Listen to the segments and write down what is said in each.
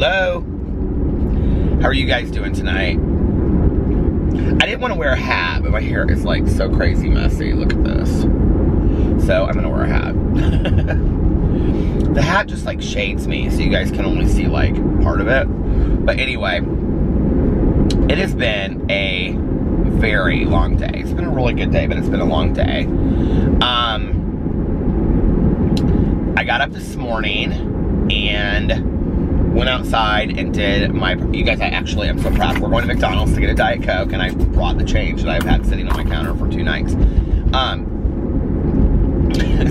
Hello. How are you guys doing tonight? I didn't want to wear a hat, but my hair is like so crazy messy. Look at this. So I'm gonna wear a hat. The hat just like shades me, so you guys can only see like part of it. But anyway, it has been a very long day. It's been a really good day, but it's been a long day. I got up this morning and went outside and did my, you guys, I'm so proud. We're going to McDonald's to get a Diet Coke, and I brought the change that I've had sitting on my counter for 2 nights.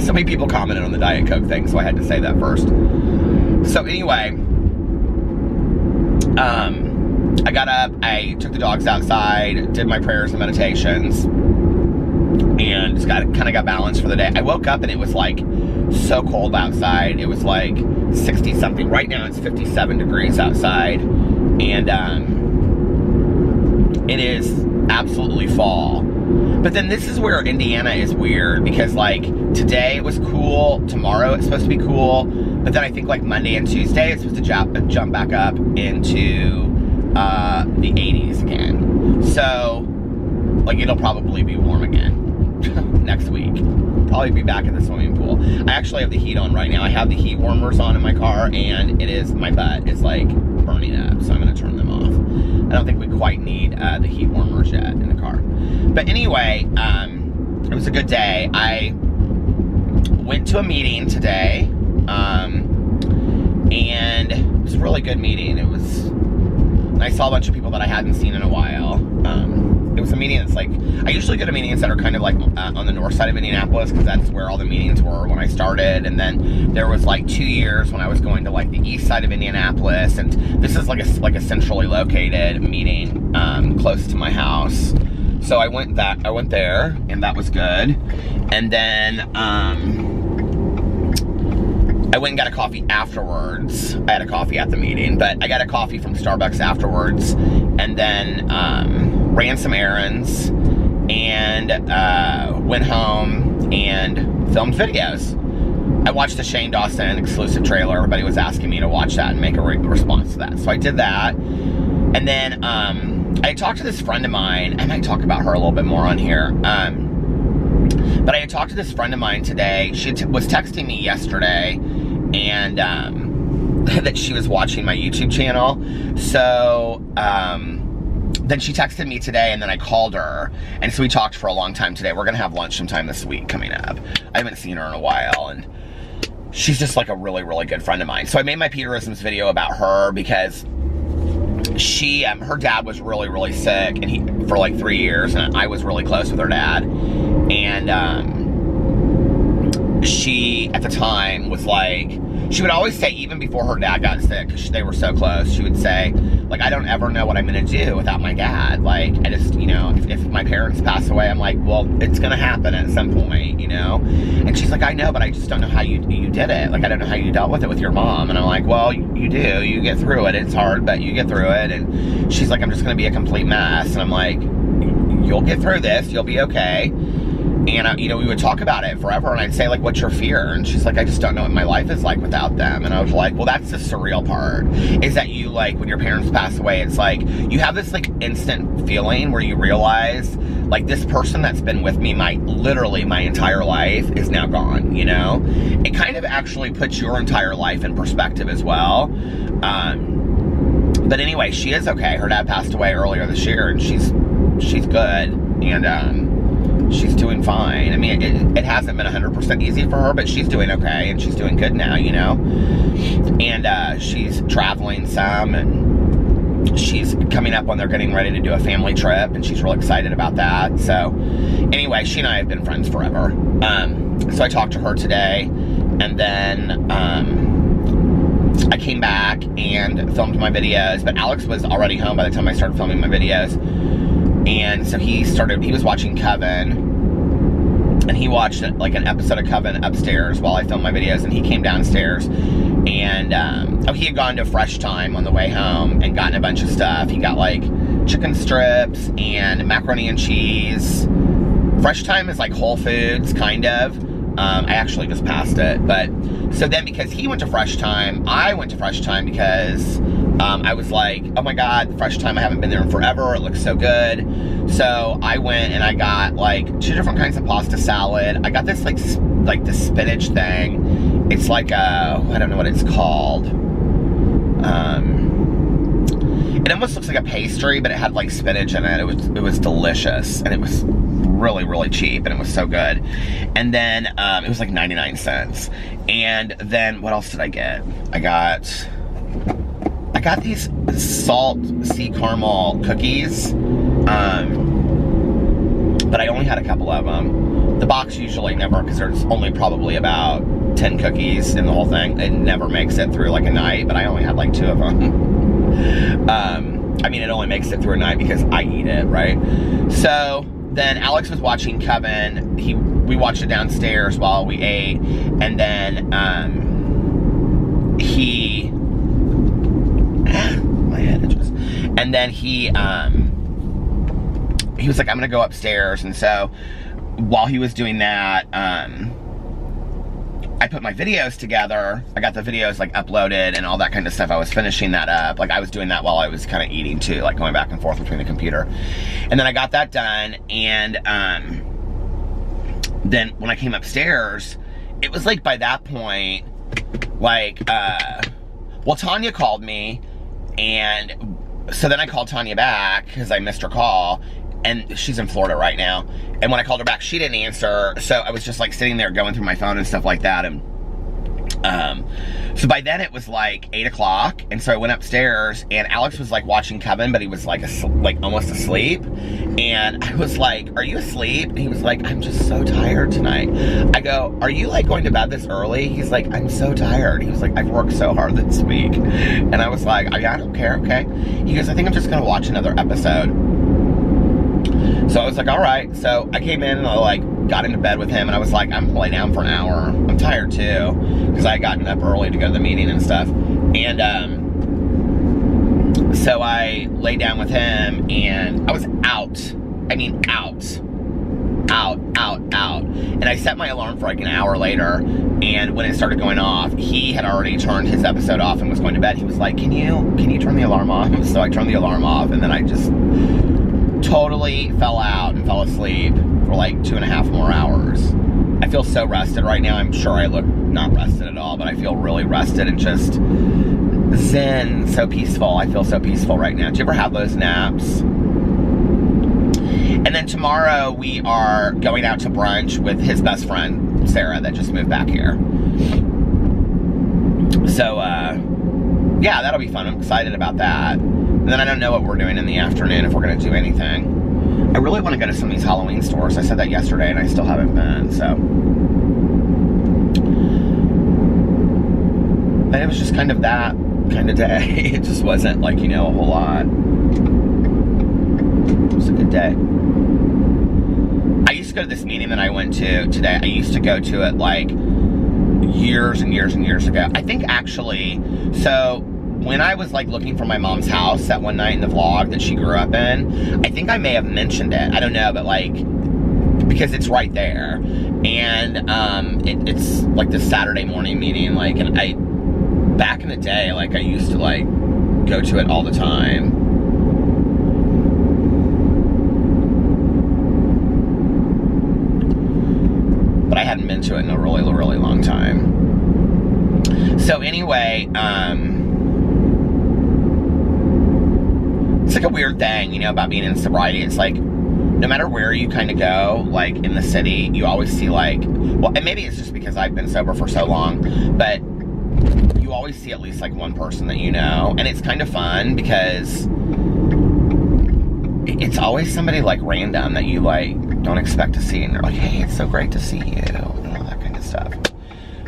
So many people commented on the Diet Coke thing, so I had to say that first. So anyway, I got up, I took the dogs outside, did my prayers and meditations, and just kind of got balanced for the day. I woke up and it was like so cold outside. It was like 60 something. Right now it's 57 degrees outside, and it is absolutely fall. But then this is where Indiana is weird, because like today it was cool, tomorrow it's supposed to be cool, but then I think like Monday and Tuesday it's supposed to jump back up into the 80s again. So like it'll probably be warm again next week. Probably be back in the swimming pool. I actually have the heat on right now. I have the heat warmers on in my car, and it is, my butt is like burning up, so I'm gonna turn them off. I don't think we quite need the heat warmers yet in the car. But anyway, it was a good day. I went to a meeting today, and it was a really good meeting. I saw a bunch of people that I hadn't seen in a while. It was a meeting that's like, I usually go to meetings that are kind of like on the north side of Indianapolis, because that's where all the meetings were when I started. And then there was like 2 years when I was going to like the east side of Indianapolis, and this is like a centrally located meeting close to my house. So I went there, and that was good. And then I went and got a coffee afterwards. I had a coffee at the meeting, but I got a coffee from Starbucks afterwards, and then ran some errands, and went home and filmed videos. I watched the Shane Dawson exclusive trailer. Everybody was asking me to watch that and make a response to that. So I did that. And then I talked to this friend of mine. I might talk about her a little bit more on here. But I had talked to this friend of mine today. She was texting me yesterday, and that she was watching my YouTube channel. So then she texted me today, and then I called her, and so we talked for a long time today. We're gonna have lunch sometime this week coming up. I haven't seen her in a while, and she's just like a really, really good friend of mine. So I made my Peterisms video about her because she, her dad was really, really sick, and for like 3 years, and I was really close with her dad. And she, at the time, was like, she would always say, even before her dad got sick, because they were so close, she would say, like, I don't ever know what I'm gonna do without my dad. Like, I just, you know, if my parents pass away, I'm like, well, it's gonna happen at some point, you know? And she's like, I know, but I just don't know how you did it. Like, I don't know how you dealt with it with your mom. And I'm like, well, you do. You get through it. It's hard, but you get through it. And she's like, I'm just gonna be a complete mess. And I'm like, you'll get through this. You'll be okay. And, you know, we would talk about it forever, and I'd say, like, what's your fear? And she's like, I just don't know what my life is like without them. And I was like, well, that's the surreal part, is that you, like, when your parents pass away, it's like, you have this, like, instant feeling where you realize, like, this person that's been with me literally my entire life is now gone, you know? It kind of actually puts your entire life in perspective as well. But anyway, she is okay. Her dad passed away earlier this year, and she's good, and, she's doing fine. I mean, it hasn't been 100% easy for her, but she's doing okay, and she's doing good now, you know? And she's traveling some, and she's coming up when they're getting ready to do a family trip, and she's real excited about that. So anyway, she and I have been friends forever. So I talked to her today, and then I came back and filmed my videos, but Alex was already home by the time I started filming my videos. And so he was watching Craving, and he watched like an episode of Craving upstairs while I filmed my videos, and he came downstairs, and he had gone to Fresh Time on the way home and gotten a bunch of stuff. He got like chicken strips and macaroni and cheese. Fresh Time is like Whole Foods, kind of, I actually just passed it, but so then because he went to Fresh Time, I went to Fresh Time because I was like, oh my god, Fresh Time, I haven't been there in forever, it looks so good. So I went and I got like 2 different kinds of pasta salad. I got this like this spinach thing. It's like a, I don't know what it's called. It almost looks like a pastry, but it had like spinach in it. It was delicious, and it was really, really cheap, and it was so good. And then it was like 99 cents. And then what else did I get? I got these salt sea caramel cookies, but I only had a couple of them. The box usually never, because there's only probably about 10 cookies in the whole thing. It never makes it through like a night, but I only had like 2 of them. I mean, it only makes it through a night because I eat it, right? So then Alex was watching Craving. We watched it downstairs while we ate, and then my head itches. And then he was like, I'm gonna go upstairs. And so while he was doing that, I put my videos together. I got the videos like uploaded and all that kind of stuff. I was finishing that up. Like I was doing that while I was kind of eating too, like going back and forth between the computer. And then I got that done, and then when I came upstairs, it was like by that point, like, well, Tanya called me, and so then I called Tanya back because I missed her call, and she's in Florida right now. And when I called her back, she didn't answer. So I was just like sitting there going through my phone and stuff like that. And so by then it was like 8 o'clock. And so I went upstairs, and Alex was like watching Kevin, but he was like almost asleep. And I was like, are you asleep? And he was like, I'm just so tired tonight. I go, are you like going to bed this early? He's like, I'm so tired. He was like, I've worked so hard this week. And I was like, I don't care, okay. He goes, I think I'm just gonna watch another episode. So I was like, all right. So I came in and I like got into bed with him, and I was like, I'm gonna lay down for an hour. I'm tired too, because I had gotten up early to go to the meeting and stuff. And so I lay down with him, and I was out. I mean, out. And I set my alarm for like an hour later, and when it started going off, he had already turned his episode off and was going to bed. He was like, can you turn the alarm off? So I turned the alarm off, and then I just totally fell out and fell asleep for like 2.5 more hours. I feel so rested right now. I'm sure I look not rested at all, but I feel really rested and just zen, so peaceful. I feel so peaceful right now. Do you ever have those naps? And then tomorrow we are going out to brunch with his best friend, Sarah, that just moved back here. So, yeah, that'll be fun. I'm excited about that. And then I don't know what we're doing in the afternoon, if we're going to do anything. I really want to go to some of these Halloween stores. I said that yesterday, and I still haven't been, so. But it was just kind of that kind of day. It just wasn't like, a whole lot. It was a good day. I used to go to this meeting that I went to today. I used to go to it like years and years and years ago. I think actually, so when I was like looking for my mom's house that one night in the vlog that she grew up in, I think I may have mentioned it. I don't know, but like, because it's right there. And it's like this Saturday morning meeting, like, and back in the day, like I used to like go to it all the time. But I hadn't been to it in a really, really long time. So anyway, it's like a weird thing, about being in sobriety. It's like, no matter where you kind of go, like in the city, you always see like, well, and maybe it's just because I've been sober for so long, but you always see at least like one person that you know, and it's kind of fun because it's always somebody like random that you like don't expect to see, and they're like, hey, it's so great to see you, and all that kind of stuff.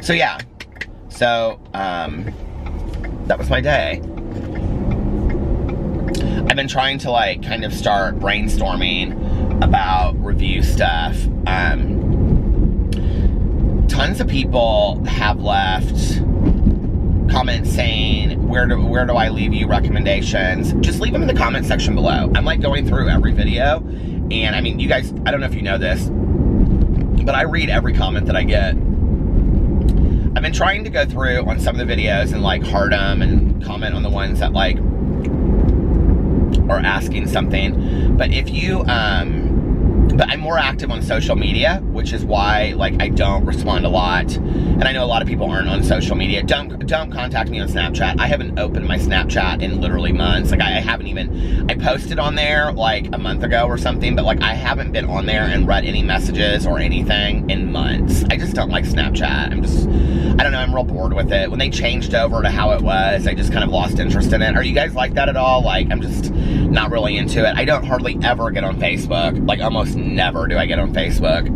So yeah, so that was my day. I've been trying to like kind of start brainstorming about review stuff. Tons of people have left comments saying, where do I leave you recommendations? Just leave them in the comment section below. I'm like going through every video, and I mean, you guys, I don't know if you know this, but I read every comment that I get. I've been trying to go through on some of the videos and like heart them and comment on the ones that like are asking something. But if you, but I'm more active on social media, which is why like I don't respond a lot. And I know a lot of people aren't on social media. Don't contact me on Snapchat. I haven't opened my Snapchat in literally months. Like I haven't even, I posted on there like a month ago or something, but like I haven't been on there and read any messages or anything in months. I just don't like Snapchat. I don't know, I'm real bored with it. When they changed over to how it was, I just kind of lost interest in it. Are you guys like that at all? Like, I'm just not really into it. I don't hardly ever get on Facebook. Like, almost never do I get on Facebook.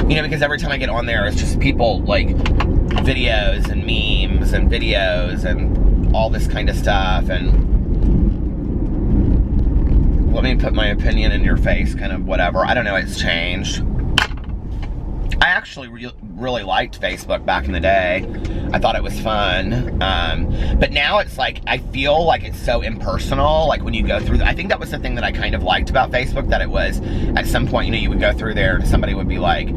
You know, because every time I get on there, it's just people, like, videos and memes and videos and all this kind of stuff. And let me put my opinion in your face, kind of whatever. I don't know, it's changed. I actually really liked Facebook back in the day. I thought it was fun. But now it's like, I feel like it's so impersonal. Like when you go through, I think that was the thing that I kind of liked about Facebook, that it was, at some point, you know, you would go through there and somebody would be like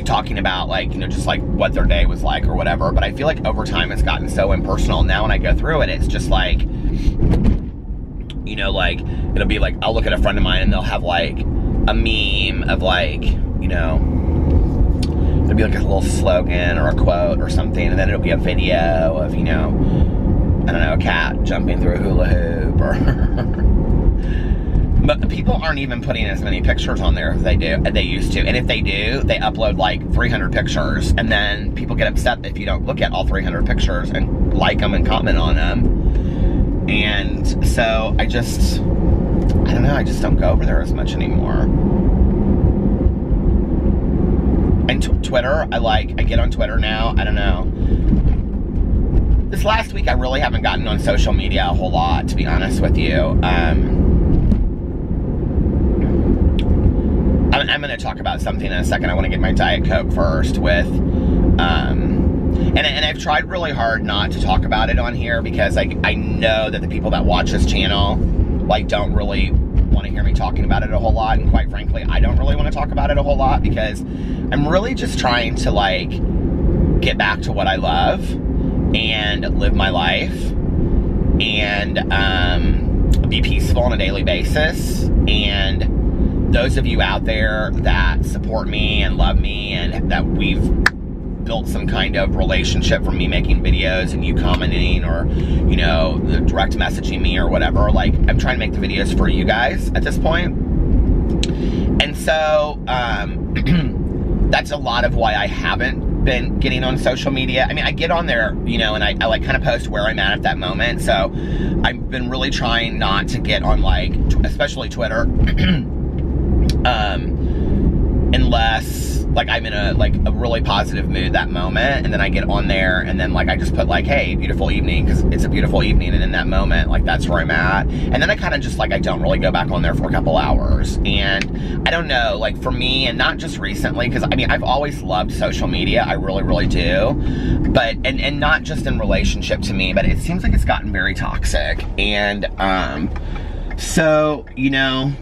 talking about like, you know, just like what their day was like or whatever. But I feel like over time it's gotten so impersonal. Now when I go through it, it's just like, you know, like, it'll be like, I'll look at a friend of mine and they'll have like a meme of like, you know, it'll be like a little slogan or a quote or something, and then it'll be a video of, you know, I don't know, a cat jumping through a hula hoop or but people aren't even putting as many pictures on there as they used to. And if they do, they upload like 300 pictures, and then people get upset if you don't look at all 300 pictures and like them and comment on them. And so I don't know, I just don't go over there as much anymore. And Twitter, I get on Twitter now. I don't know. This last week, I really haven't gotten on social media a whole lot, to be honest with you. I'm going to talk about something in a second. I want to get my Diet Coke first with, and I've tried really hard not to talk about it on here because I know that the people that watch this channel, like, don't really want to hear me talking about it a whole lot. And quite frankly, I don't really want to talk about it a whole lot because I'm really just trying to, like, get back to what I love and live my life and be peaceful on a daily basis. And those of you out there that support me and love me and that we've built some kind of relationship from me making videos and you commenting or, you know, direct messaging me or whatever, like, I'm trying to make the videos for you guys at this point. And so, that's a lot of why I haven't been getting on social media. I mean, I get on there, you know, and I like kind of post where I'm at that moment. So I've been really trying not to get on, like, especially Twitter, unless, like, I'm in a really positive mood that moment, and then I get on there, and then, like, I just put, like, hey, beautiful evening, because it's a beautiful evening, and in that moment, like, that's where I'm at. And then I kind of just, like, I don't really go back on there for a couple hours. And I don't know, like, for me, and not just recently, because, I mean, I've always loved social media, I really, really do, but, and not just in relationship to me, but it seems like it's gotten very toxic. And, so, you know,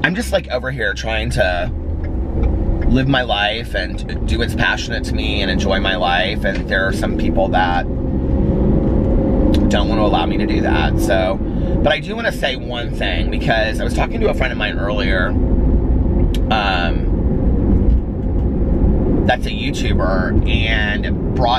I'm just, like, over here trying to live my life and do what's passionate to me and enjoy my life, and there are some people that don't want to allow me to do that. So, but I do want to say one thing, because I was talking to a friend of mine earlier, that's a YouTuber, and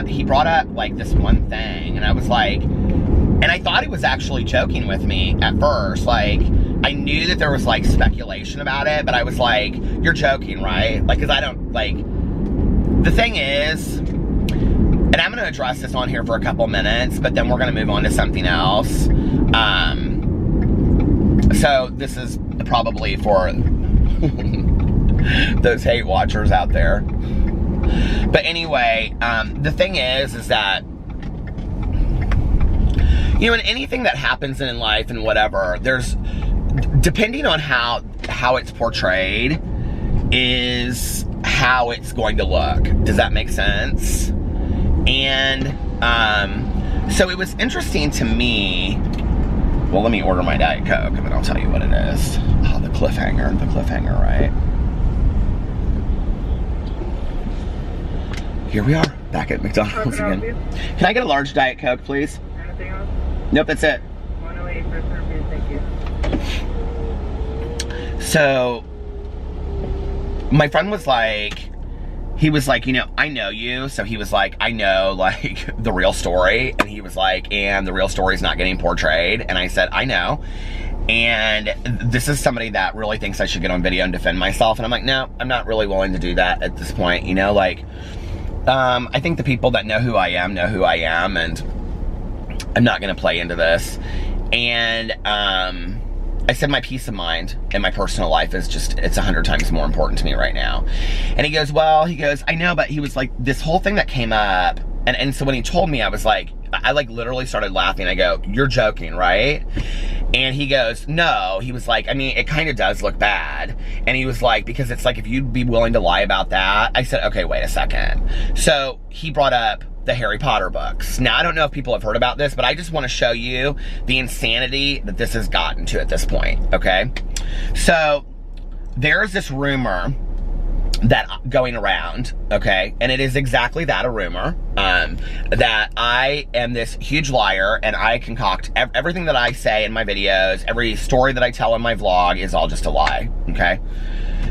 he brought up, like, this one thing, and I was like, and I thought he was actually joking with me at first, like, I knew that there was, like, speculation about it, but I was like, you're joking, right? Like, because I don't, like, the thing is, and I'm going to address this on here for a couple minutes, but then we're going to move on to something else. So this is probably for those hate watchers out there. But anyway, the thing is that, you know, in anything that happens in life and whatever, there's, depending on how it's portrayed is how it's going to look. Does that make sense? And so it was interesting to me Well, let me order my Diet Coke, and then I'll tell you what it is. Oh, the cliffhanger, right? Here we are, back at McDonald's again. Can I get a large Diet Coke, please? Anything else? Nope, that's it. 108 for service, thank you. So, my friend was like, he was like, you know, I know you. So he was like, I know, like, the real story. And he was like, and the real story is not getting portrayed. And I said, I know. And this is somebody that really thinks I should get on video and defend myself. And I'm like, no, I'm not really willing to do that at this point. You know, like, I think the people that know who I am know who I am. And I'm not going to play into this. And, I said my peace of mind in my personal life is just, it's 100 times more important to me right now. And he goes, well, I know, but he was like, this whole thing that came up. And so when he told me, I was like, I like literally started laughing. I go, you're joking, right? And he goes, no. He was like, I mean, it kind of does look bad. And he was like, because it's like, if you'd be willing to lie about that. I said, okay, wait a second. So he brought up the Harry Potter books. Now, I don't know if people have heard about this, but I just want to show you the insanity that this has gotten to at this point, okay? So, there's this rumor that going around, okay? And it is exactly that, a rumor, that I am this huge liar and I concoct everything that I say in my videos, every story that I tell in my vlog is all just a lie, okay?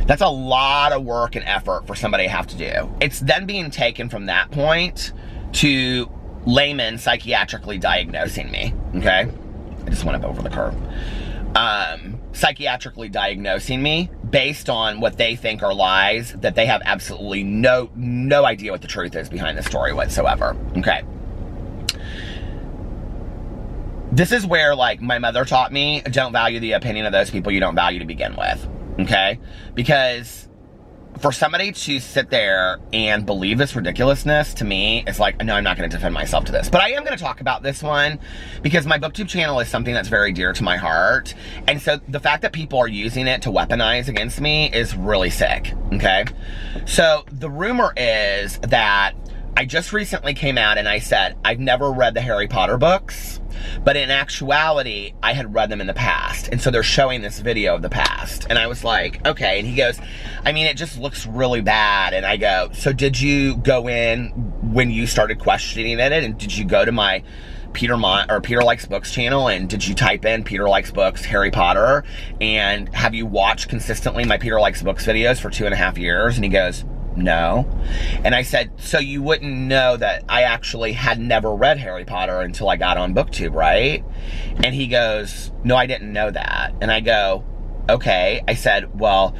That's a lot of work and effort for somebody to have to do. It's then being taken from that point to laymen psychiatrically diagnosing me, okay? I just went up over the curb. Psychiatrically diagnosing me based on what they think are lies that they have absolutely no idea what the truth is behind the story whatsoever, okay? This is where, like, my mother taught me, don't value the opinion of those people you don't value to begin with, okay? Because for somebody to sit there and believe this ridiculousness, to me, it's like, no, I'm not going to defend myself to this. But I am going to talk about this one because my booktube channel is something that's very dear to my heart. And so the fact that people are using it to weaponize against me is really sick, okay? So the rumor is that I just recently came out and I said, I've never read the Harry Potter books, but in actuality, I had read them in the past. And so they're showing this video of the past. And I was like, okay. And he goes, I mean, it just looks really bad. And I go, so did you go in when you started questioning it? And did you go to my Peter Likes Books channel and did you type in Peter Likes Books Harry Potter? And have you watched consistently my Peter Likes Books videos for 2.5 years? And he goes, no. And I said, so you wouldn't know that I actually had never read Harry Potter until I got on booktube, right? And he goes, no, I didn't know that. And I go, okay. I said, well,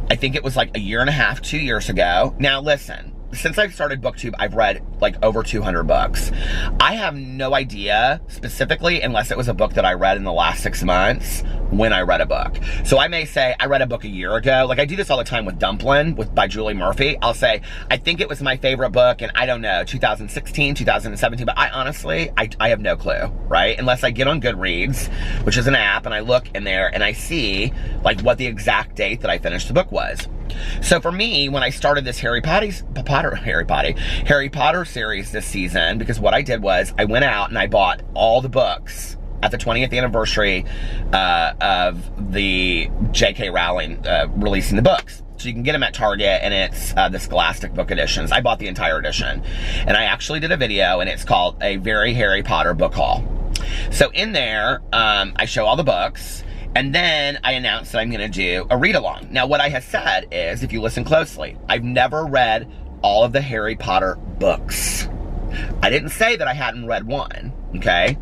I think it was like 1.5 years, 2 years ago. Now listen, since I've started booktube, I've read like over 200 books. I have no idea specifically, unless it was a book that I read in the last 6 months, when I read a book. So I may say, I read a book a year ago. Like I do this all the time with Dumplin' by Julie Murphy. I'll say, I think it was my favorite book in, I don't know, 2016, 2017, but I honestly, I have no clue, right? Unless I get on Goodreads, which is an app, and I look in there and I see like what the exact date that I finished the book was. So for me, when I started this Harry Potter series this season, because what I did was I went out and I bought all the books at the 20th anniversary of the J.K. Rowling releasing the books. So you can get them at Target, and it's the Scholastic Book Editions. I bought the entire edition. And I actually did a video, and it's called A Very Harry Potter Book Haul. So in there, I show all the books, and then I announced that I'm going to do a read-along. Now, what I have said is, if you listen closely, I've never read all of the Harry Potter books. I didn't say that I hadn't read one, okay?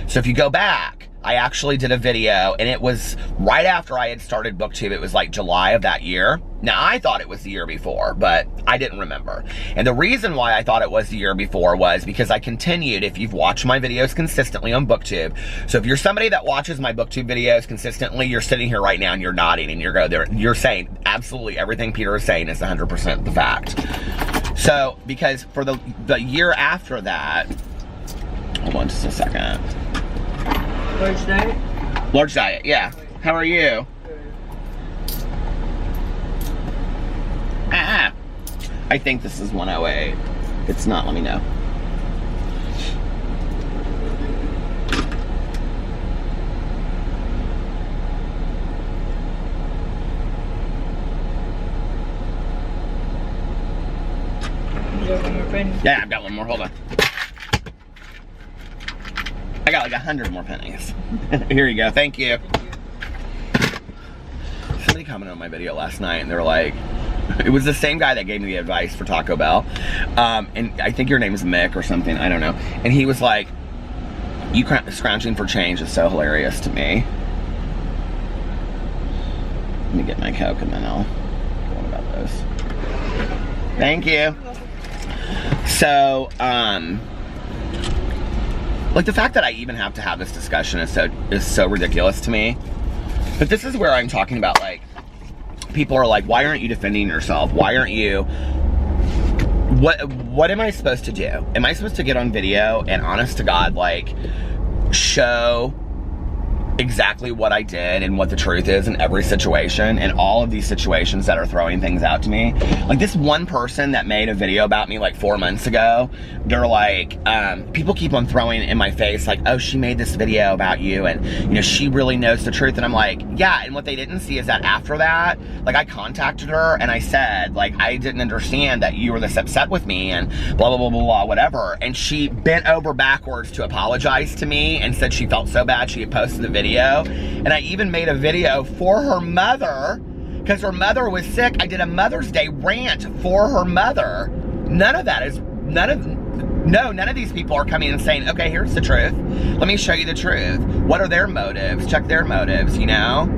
So if you go back, I actually did a video, and it was right after I had started booktube. It was like July of that year. Now, I thought it was the year before, but I didn't remember. And the reason why I thought it was the year before was because I continued, if you've watched my videos consistently on booktube. So if you're somebody that watches my booktube videos consistently, you're sitting here right now and you're nodding and you're saying absolutely everything Peter is saying is 100% the fact. So, because for the year after that, hold on just a second. Large diet? Large diet, yeah. How are you? I think this is 108. If it's not, let me know. You got one more penny? Yeah, I've got one more. Hold on. I got like 100 more pennies. Here you go. Thank you. Somebody commented on my video last night and they're like, it was the same guy that gave me the advice for Taco Bell. And I think your name is Mick or something. I don't know. And he was like, you scrounging for change is so hilarious to me. Let me get my Coke and then I'll go on about this. Thank you. So, like the fact that I even have to have this discussion is so ridiculous to me. But this is where I'm talking about, like, people are like, why aren't you defending yourself? Why aren't you? What am I supposed to do? Am I supposed to get on video and honest to God, like, show exactly what I did and what the truth is in every situation and all of these situations that are throwing things out to me? Like this one person that made a video about me like 4 months ago, they're like, people keep on throwing in my face like, oh, she made this video about you and, you know, she really knows the truth. And I'm like, yeah, and what they didn't see is that after that, like I contacted her and I said, like, I didn't understand that you were this upset with me and blah, blah, blah, blah, blah, whatever. And she bent over backwards to apologize to me and said she felt so bad she had posted the video. And I even made a video for her mother because her mother was sick. I did a Mother's Day rant for her mother. None of these people are coming and saying, okay, here's the truth. Let me show you the truth. What are their motives? Check their motives, you know?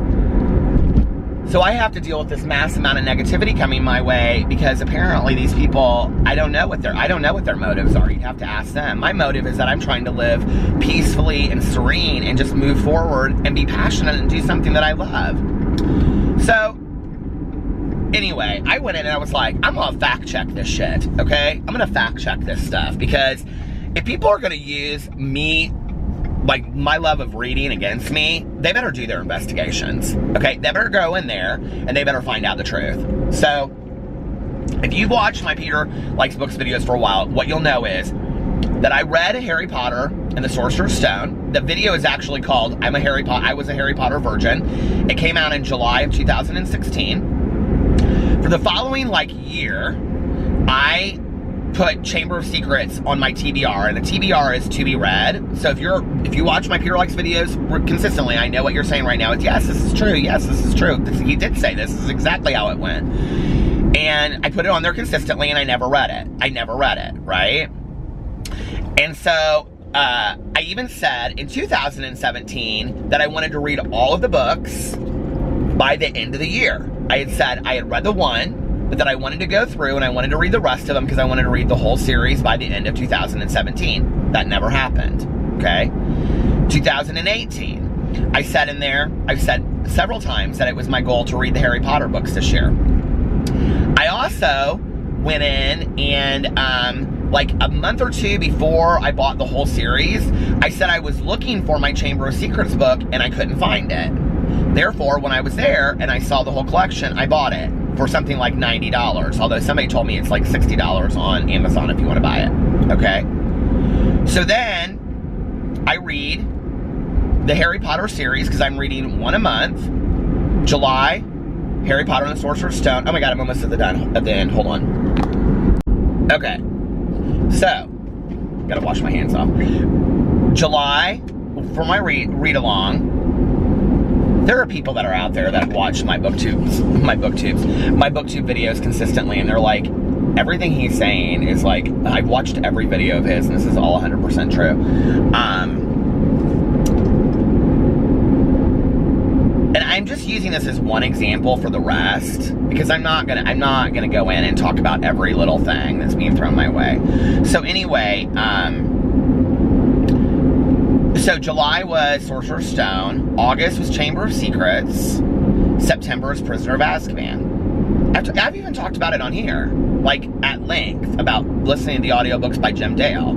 So I have to deal with this mass amount of negativity coming my way because apparently these people, I don't know what their motives are. You'd have to ask them. My motive is that I'm trying to live peacefully and serene and just move forward and be passionate and do something that I love. So anyway, I went in and I was like, I'm gonna fact check this shit, okay? I'm gonna fact check this stuff because if people are gonna use me, like my love of reading against me, they better do their investigations, okay? They better go in there and they better find out the truth. So, if you've watched my Peter Likes Books videos for a while, what you'll know is that I read Harry Potter and the Sorcerer's Stone. The video is actually called I Was a Harry Potter Virgin. It came out in July of 2016. For the following year, I put Chamber of Secrets on my TBR, and the TBR is to be read. So if you watch my Peter Likes videos consistently, I know what you're saying right now is, yes, this is true, yes, this is true. He did say this is exactly how it went. And I put it on there consistently, and I never read it. Right? And so, I even said in 2017 that I wanted to read all of the books by the end of the year. I had said I had read the one, but that I wanted to go through and I wanted to read the rest of them because I wanted to read the whole series by the end of 2017. That never happened, okay? 2018, I said in there, I've said several times that it was my goal to read the Harry Potter books this year. I also went in and, like a month or two before I bought the whole series, I said I was looking for my Chamber of Secrets book and I couldn't find it. Therefore, when I was there and I saw the whole collection, I bought it for something like $90. Although somebody told me it's like $60 on Amazon if you want to buy it. Okay? So then, I read the Harry Potter series because I'm reading one a month. July, Harry Potter and the Sorcerer's Stone. Oh my god, I'm almost at the end. Hold on. Okay. So, gotta wash my hands off. July, for my read-along, there are people that are out there that watch my booktube videos consistently, and they're like, everything he's saying is like, I've watched every video of his, and this is all 100% true. And I'm just using this as one example for the rest, because I'm not gonna go in and talk about every little thing that's being thrown my way. So anyway, so July was Sorcerer's Stone, August was Chamber of Secrets, September is Prisoner of Azkaban. I've even talked about it on here, like at length, about listening to the audiobooks by Jim Dale.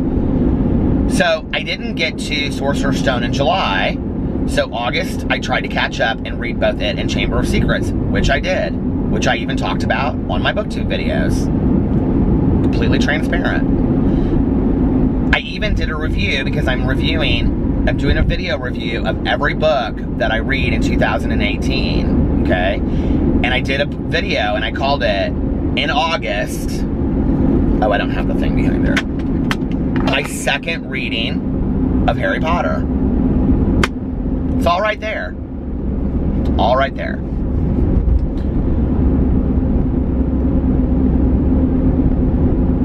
So I didn't get to Sorcerer's Stone in July, so August I tried to catch up and read both it and Chamber of Secrets, which I did, which I even talked about on my booktube videos. Completely transparent. I even did a review because I'm doing a video review of every book that I read in 2018, okay? And I did a video and I called it, in August, Oh, I don't have the thing behind there. My second reading of Harry Potter. It's all right there. All right there.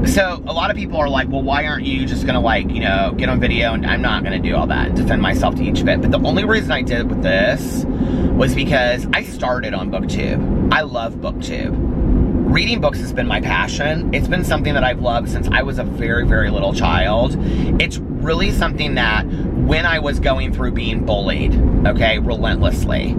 So a lot of people are like, well, why aren't you just gonna, like, you know, get on video? And I'm not gonna do all that and defend myself to each bit. But the only reason I did it with this was because I started on booktube. I love booktube. Reading books has been my passion. It's been something that I've loved since I was a very, very little child. It's really something that when I was going through being bullied, okay, relentlessly,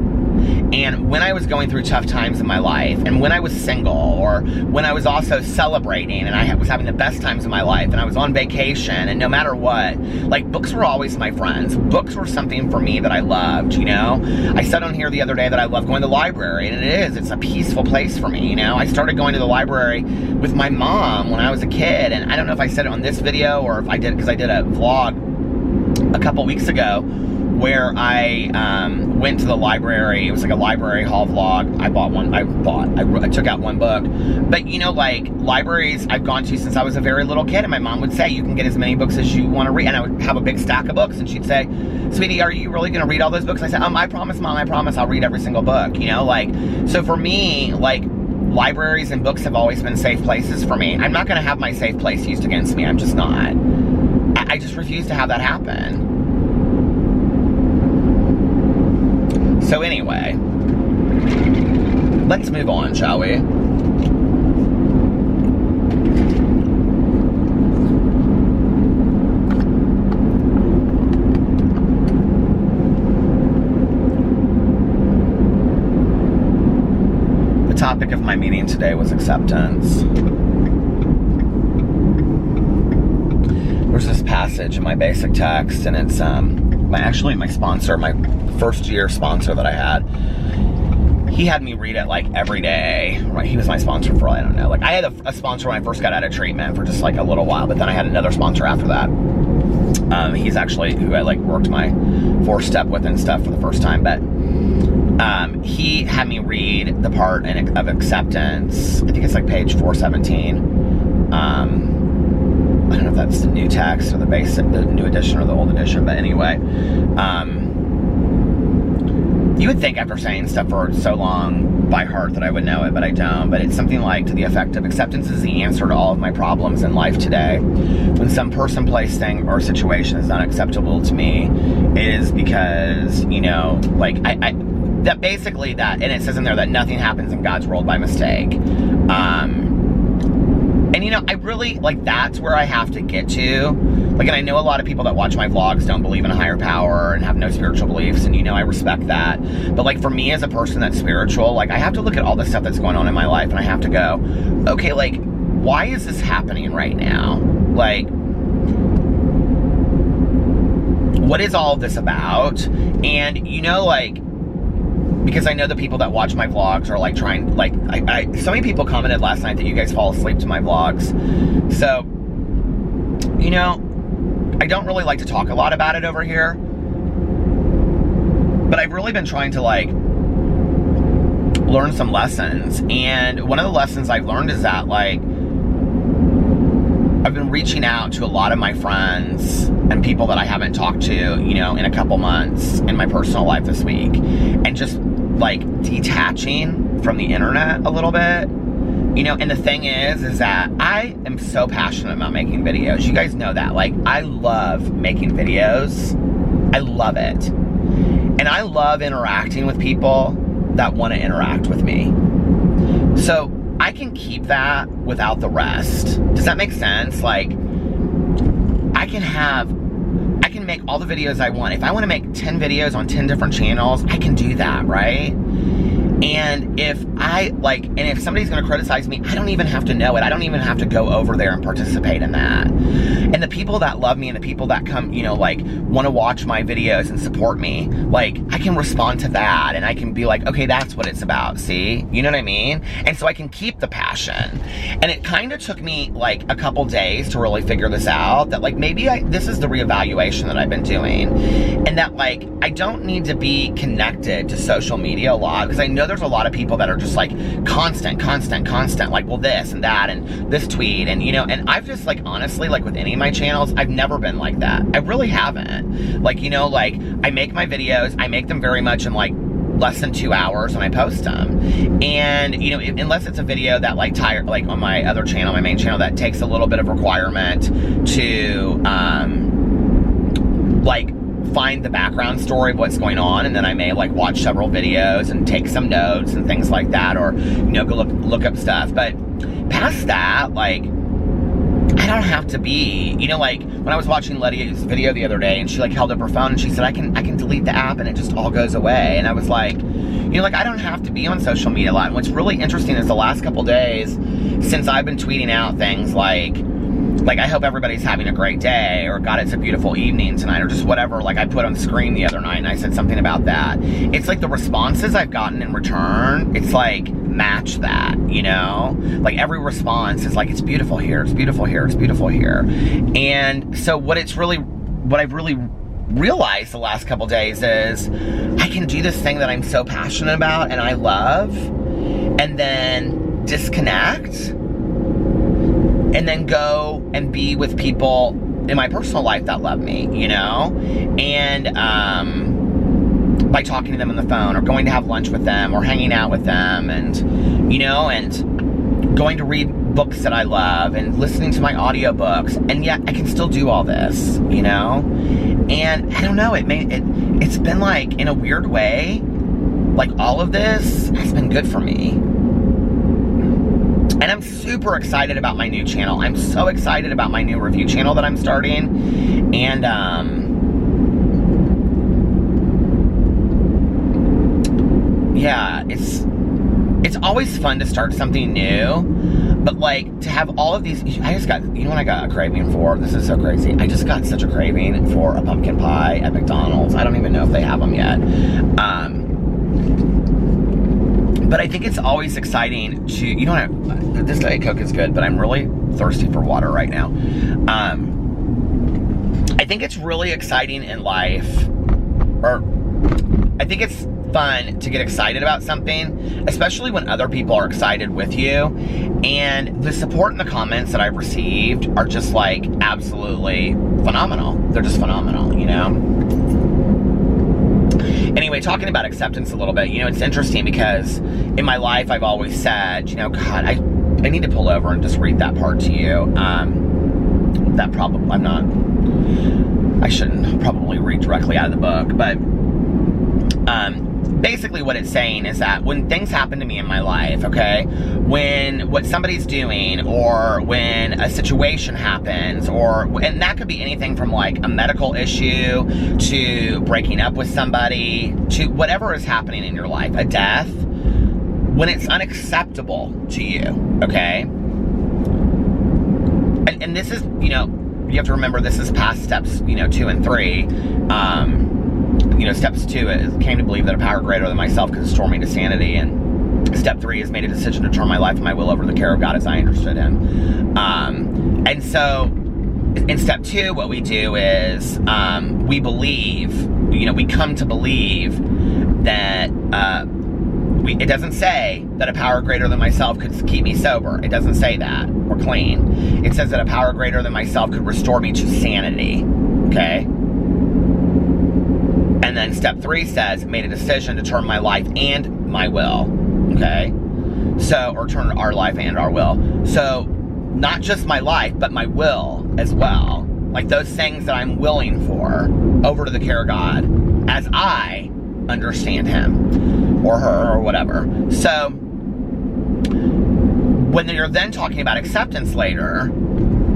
and when I was going through tough times in my life, and when I was single, or when I was also celebrating, and I was having the best times in my life, and I was on vacation, and no matter what, like, books were always my friends. Books were something for me that I loved, you know? I said on here the other day that I love going to the library, and it's a peaceful place for me, you know? I started going to the library with my mom when I was a kid, and I don't know if I said it on this video, or if I did, because I did a vlog a couple weeks ago, where I went to the library. It was like a library haul vlog. I took out one book. But, you know, like, libraries I've gone to since I was a very little kid, and my mom would say, you can get as many books as you want to read. And I would have a big stack of books, and she'd say, sweetie, are you really going to read all those books? I said, I promise, Mom, I promise I'll read every single book, you know? Like, so for me, like, libraries and books have always been safe places for me. I'm not going to have my safe place used against me. I'm just not. I just refuse to have that happen. So anyway, let's move on, shall we? The topic of my meeting today was acceptance. There's this passage in my basic text, and it's my sponsor, my first year sponsor that I had, he had me read it like every day, right? He was my sponsor for, I don't know, like, I had a sponsor when I first got out of treatment for just like a little while, but then I had another sponsor after that. He's actually who I like worked my 4-step with and stuff for the first time, but he had me read the part of acceptance. I think it's like page 417. I don't know if that's the new text or the new edition or the old edition, but anyway, you would think after saying stuff for so long by heart that I would know it, but I don't. But it's something like to the effect of, acceptance is the answer to all of my problems in life today. When some person, place, thing, or situation is unacceptable to me, it is because, you know, like, that basically that, and it says in there that nothing happens in God's world by mistake. And, you know, I really, like, that's where I have to get to. Like, and I know a lot of people that watch my vlogs don't believe in a higher power and have no spiritual beliefs, and, you know, I respect that. But, like, for me as a person that's spiritual, like, I have to look at all the stuff that's going on in my life, and I have to go, okay, like, why is this happening right now? Like, what is all of this about? And, you know, like, because I know the people that watch my vlogs are like trying, like, so many people commented last night that you guys fall asleep to my vlogs. So, you know, I don't really like to talk a lot about it over here, but I've really been trying to, like, learn some lessons. And one of the lessons I've learned is that, like, I've been reaching out to a lot of my friends and people that I haven't talked to, you know, in a couple months in my personal life this week, and just, like, detaching from the internet a little bit, you know. And the thing is that I am so passionate about making videos. You guys know that. Like, I love making videos. I love it. And I love interacting with people that want to interact with me. So I can keep that without the rest. Does that make sense? Like, I can make all the videos I want. If I want to make 10 videos on 10 different channels, I can do that, right? And if somebody's going to criticize me, I don't even have to know it. I don't even have to go over there and participate in that. And the people people that love me and the people that come, you know, like, want to watch my videos and support me, like, I can respond to that, and I can be like, okay, that's what it's about, see? You know what I mean? And so I can keep the passion. And it kind of took me, like, a couple days to really figure this out, that, like, maybe this is the reevaluation that I've been doing, and that, like, I don't need to be connected to social media a lot, because I know there's a lot of people that are just, like, constant, like, well, this and that, and this tweet, and, you know, and I've just, like, honestly, like, with any of my channels, I've never been like that. I really haven't. Like, you know, like, I make my videos, I make them very much in, like, less than 2 hours when I post them. And, you know, unless it's a video that, like, like, on my other channel, my main channel, that takes a little bit of requirement to, like, find the background story of what's going on, and then I may, like, watch several videos and take some notes and things like that, or, you know, go look up stuff. But past that, like, I don't have to be, you know, like, when I was watching Lydia's video the other day, and she, like, held up her phone, and she said, I can delete the app, and it just all goes away. And I was like, you know, like, I don't have to be on social media a lot. And what's really interesting is the last couple days, since I've been tweeting out things like, I hope everybody's having a great day, or God, it's a beautiful evening tonight, or just whatever, like, I put on the screen the other night, and I said something about that. It's like the responses I've gotten in return, it's like, match that, you know? Like, every response is like, it's beautiful here, it's beautiful here, it's beautiful here. And so what I've really realized the last couple days is, I can do this thing that I'm so passionate about and I love, and then disconnect, and then go and be with people in my personal life that love me, you know? And, by talking to them on the phone, or going to have lunch with them, or hanging out with them, and, you know, and going to read books that I love, and listening to my audiobooks, and yet I can still do all this, you know? And I don't know, it's been, like, in a weird way, like, all of this has been good for me. And I'm super excited about my new channel. I'm so excited about my new review channel that I'm starting. And, yeah, it's always fun to start something new, but, like, to have all of these, I just got, you know what I got a craving for? This is so crazy. I just got such a craving for a pumpkin pie at McDonald's. I don't even know if they have them yet. But I think it's always exciting to, you know what, this Diet Coke is good, but I'm really thirsty for water right now. I think it's really exciting in life, or I think it's fun to get excited about something, especially when other people are excited with you. And the support in the comments that I've received are just, like, absolutely phenomenal. They're just phenomenal, you know? Anyway, talking about acceptance a little bit, you know, it's interesting because in my life I've always said, you know, God, I need to pull over and just read that part to you. I shouldn't probably read directly out of the book, but basically what it's saying is that when things happen to me in my life, okay, when what somebody's doing, or when a situation happens, and that could be anything from, like, a medical issue to breaking up with somebody to whatever is happening in your life, a death, when it's unacceptable to you, okay? And this is, you know, you have to remember this is past steps, you know, 2 and 3. You know, steps 2 came to believe that a power greater than myself could restore me to sanity, and step 3 is made a decision to turn my life and my will over to the care of God as I understood Him. And so, in step 2, what we do is we believe, you know, we come to believe that it doesn't say that a power greater than myself could keep me sober. It doesn't say that, or clean. It says that a power greater than myself could restore me to sanity, okay? And then step 3 says, made a decision to turn my life and my will, okay? So, or turn our life and our will. So, not just my life, but my will as well. Like those things that I'm willing for, over to the care of God, as I understand Him, or her, or whatever. So, when you're then talking about acceptance later,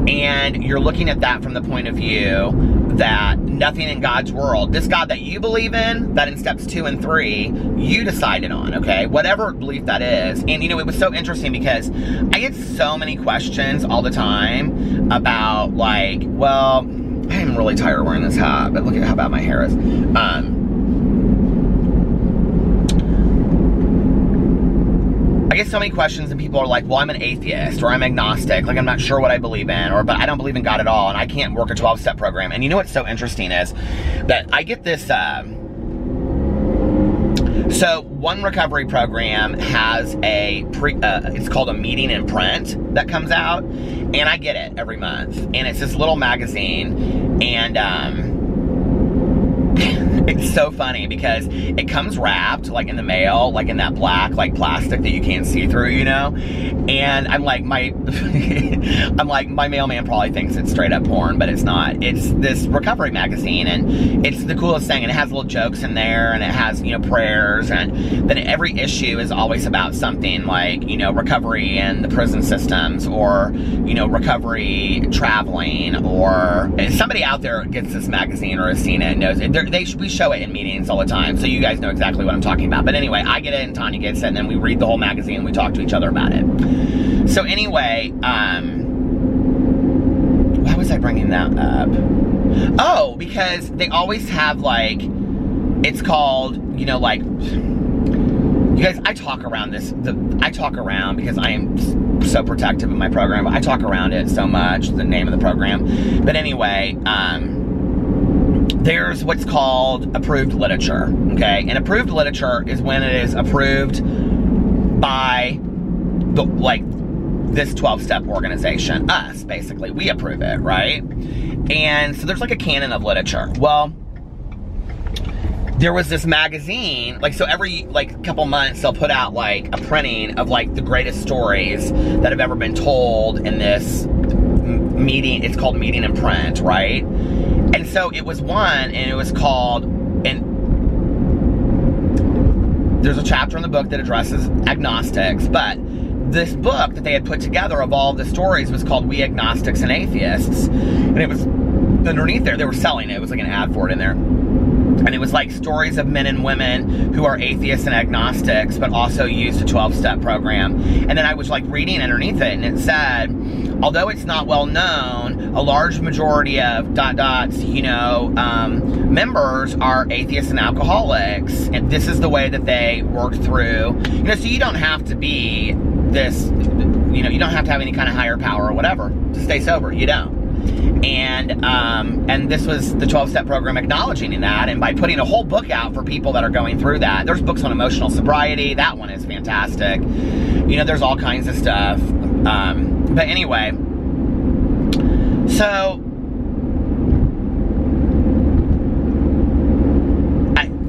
and you're looking at that from the point of view that nothing in God's world, this God that you believe in, that in steps 2 and 3, you decided on, okay? Whatever belief that is. And, you know, it was so interesting because I get so many questions all the time about, like, well, I am really tired of wearing this hat, but look at how bad my hair is. I get so many questions and people are like, well, I'm an atheist or I'm agnostic. Like, I'm not sure what I believe in, or, but I don't believe in God at all. And I can't work a 12-step program. And you know what's so interesting is that I get this, so one recovery program has it's called a meeting in print that comes out, and I get it every month. And it's this little magazine, and, it's so funny because it comes wrapped, like, in the mail, like, in that black, like, plastic that you can't see through, you know? And I'm like, my mailman probably thinks it's straight up porn, but it's not. It's this recovery magazine, and it's the coolest thing, and it has little jokes in there, and it has, you know, prayers, and then every issue is always about something like, you know, recovery and the prison systems, or, you know, recovery traveling, or somebody out there gets this magazine or has seen it and knows it. We show it in meetings all the time, so you guys know exactly what I'm talking about. But anyway, I get it and Tanya gets it, and then we read the whole magazine and we talk to each other about it. So anyway, why was I bringing that up? Oh, because they always have, like, it's called, you know, like, you guys, I talk around this, I talk around because I am so protective of my program. I talk around it so much, the name of the program. But anyway, there's what's called approved literature, okay? And approved literature is when it is approved by, this 12-step organization. Us, basically. We approve it, right? And so there's, like, a canon of literature. Well, there was this magazine, like, so every, like, couple months they'll put out, like, a printing of, like, the greatest stories that have ever been told in this meeting. It's called Meeting in Print, right? And so it was one, and it was called, and there's a chapter in the book that addresses agnostics, but this book that they had put together of all the stories was called We Agnostics and Atheists. And it was underneath there, they were selling it. It was like an ad for it in there. And it was like stories of men and women who are atheists and agnostics, but also used a 12-step program. And then I was, like, reading underneath it, and it said, although it's not well known, a large majority of ... you know, members are atheists and alcoholics. And this is the way that they work through, you know, so you don't have to be this, you know, you don't have to have any kind of higher power or whatever to stay sober. You don't. And this was the 12-step program acknowledging that, and by putting a whole book out for people that are going through that. There's books on emotional sobriety. That one is fantastic. You know, there's all kinds of stuff. But anyway, so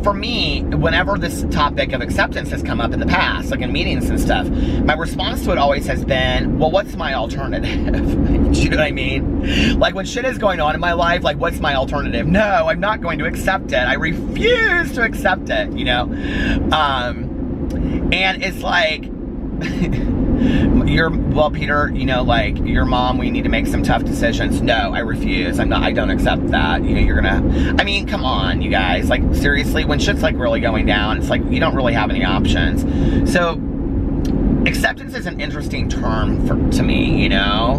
for me, whenever this topic of acceptance has come up in the past, like in meetings and stuff, my response to it always has been, well, what's my alternative? Do you know what I mean? Like, when shit is going on in my life, like, what's my alternative? No, I'm not going to accept it. I refuse to accept it, you know? And it's like, well, Peter, you know, like, your mom, we need to make some tough decisions. No, I refuse. I don't accept that. You know, you're gonna, I mean, come on, you guys. Like, seriously, when shit's, like, really going down, it's like, you don't really have any options. So, acceptance is an interesting term to me, you know?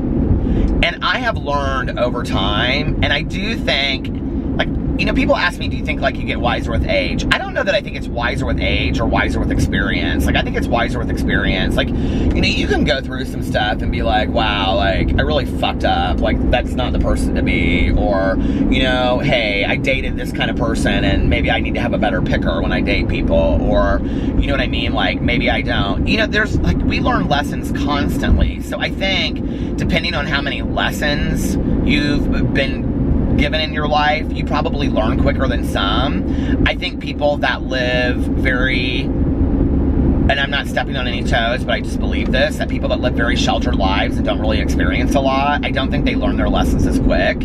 And I have learned over time, and I do think, like, you know, people ask me, do you think, like, you get wiser with age? I don't know that I think it's wiser with age or wiser with experience. Like, I think it's wiser with experience. Like, you know, you can go through some stuff and be like, wow, like, I really fucked up. Like, that's not the person to be. Or, you know, hey, I dated this kind of person, and maybe I need to have a better picker when I date people. Or, you know what I mean? Like, maybe I don't. You know, there's, like, we learn lessons constantly. So I think, depending on how many lessons you've been given in your life, you probably learn quicker than some. I think people that live very, and I'm not stepping on any toes, but I just believe this, that people that live very sheltered lives and don't really experience a lot, I don't think they learn their lessons as quick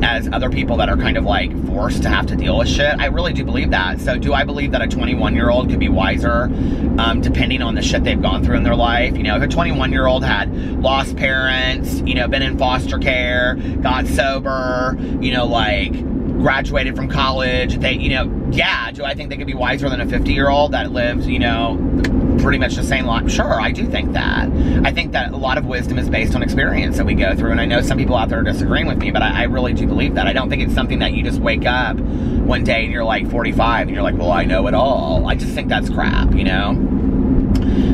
as other people that are kind of, like, forced to have to deal with shit. I really do believe that. So do I believe that a 21-year-old could be wiser depending on the shit they've gone through in their life? You know, if a 21-year-old had lost parents, you know, been in foster care, got sober, you know, like, graduated from college. They, you know, yeah, do I think they could be wiser than a 50-year-old that lives, you know, pretty much the same life? Sure, I do think that. I think that a lot of wisdom is based on experience that we go through, and I know some people out there are disagreeing with me, but I really do believe that. I don't think it's something that you just wake up one day and you're like 45 and you're like, well, I know it all. I just think that's crap, you know?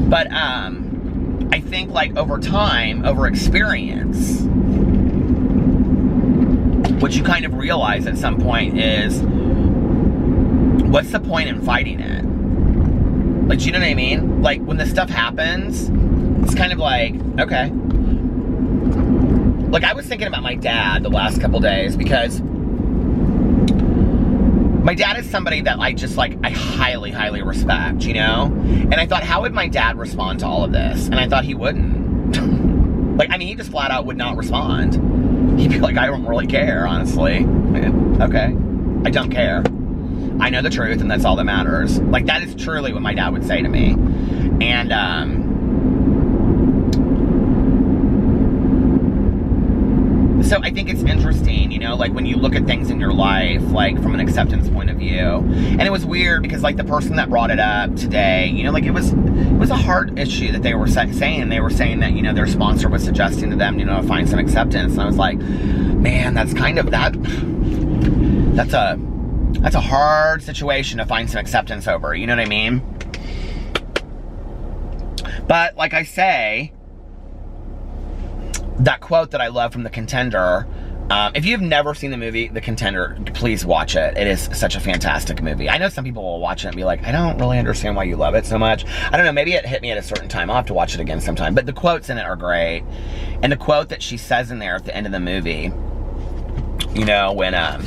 But I think like over time, over experience, what you kind of realize at some point is, what's the point in fighting it? Like, do you know what I mean? Like, when this stuff happens, it's kind of like, okay. Like, I was thinking about my dad the last couple days, because my dad is somebody that I just, like, I highly, highly respect, you know? And I thought, how would my dad respond to all of this? And I thought he wouldn't. Like, I mean, he just flat out would not respond. He'd be like, I don't really care, honestly. Okay, I don't care. I know the truth, and that's all that matters. Like, that is truly what my dad would say to me. And, so I think it's interesting, you know, like when you look at things in your life, like from an acceptance point of view. And it was weird because like the person that brought it up today, you know, like it was a hard issue that they were saying. They were saying that, you know, their sponsor was suggesting to them, you know, to find some acceptance. And I was like, man, that's kind of that's a hard situation to find some acceptance over. You know what I mean? But like I say, that quote that I love from The Contender, if you've never seen the movie The Contender, please watch it. It is such a fantastic movie. I know some people will watch it and be like, I don't really understand why you love it so much. I don't know, maybe it hit me at a certain time. I'll have to watch it again sometime. But the quotes in it are great. And the quote that she says in there at the end of the movie, you know, when, I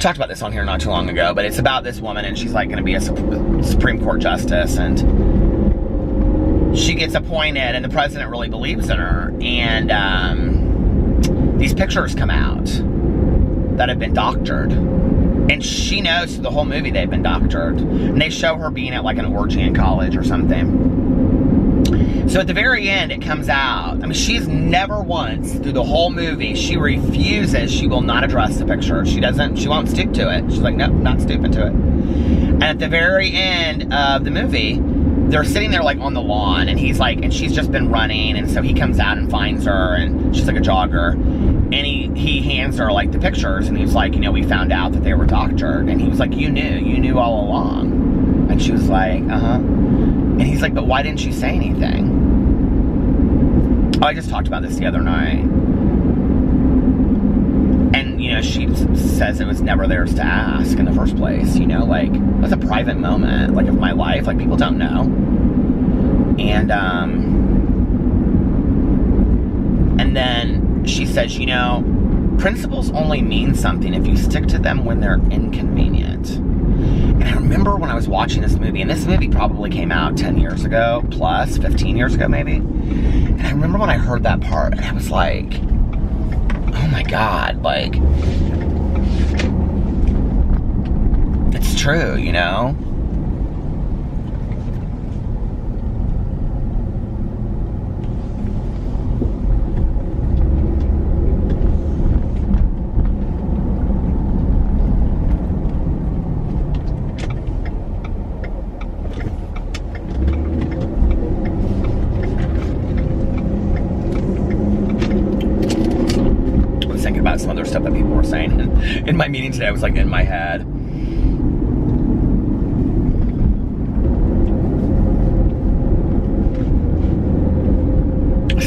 talked about this on here not too long ago, but it's about this woman and she's like gonna be a Supreme Court justice, and she gets appointed and the president really believes in her, and these pictures come out that have been doctored, and she knows through the whole movie they've been doctored, and they show her being at like an orgy in college or something. So at the very end it comes out, I mean, she's never once through the whole movie, she refuses, she will not address the picture. She won't stoop to it. She's like, nope, not stooping to it. And at the very end of the movie, they're sitting there like on the lawn, and he's like, and she's just been running, and so he comes out and finds her, and she's like a jogger, and he hands her like the pictures, and he's like, you know, we found out that they were doctored, and he was like, you knew all along. And she was like, and he's like, but why didn't you say anything? Oh, I just talked about this the other night. And, you know, she says it was never theirs to ask in the first place, you know, like, it was a private moment, like, of my life, like, people don't know. And then she says, you know, principles only mean something if you stick to them when they're inconvenient. And I remember when I was watching this movie, and this movie probably came out 10 years ago, plus 15 years ago, maybe. And I remember when I heard that part, and I was like, oh my God, like, it's true, you know? Some other stuff that people were saying. And in my meeting today, I was like in my head.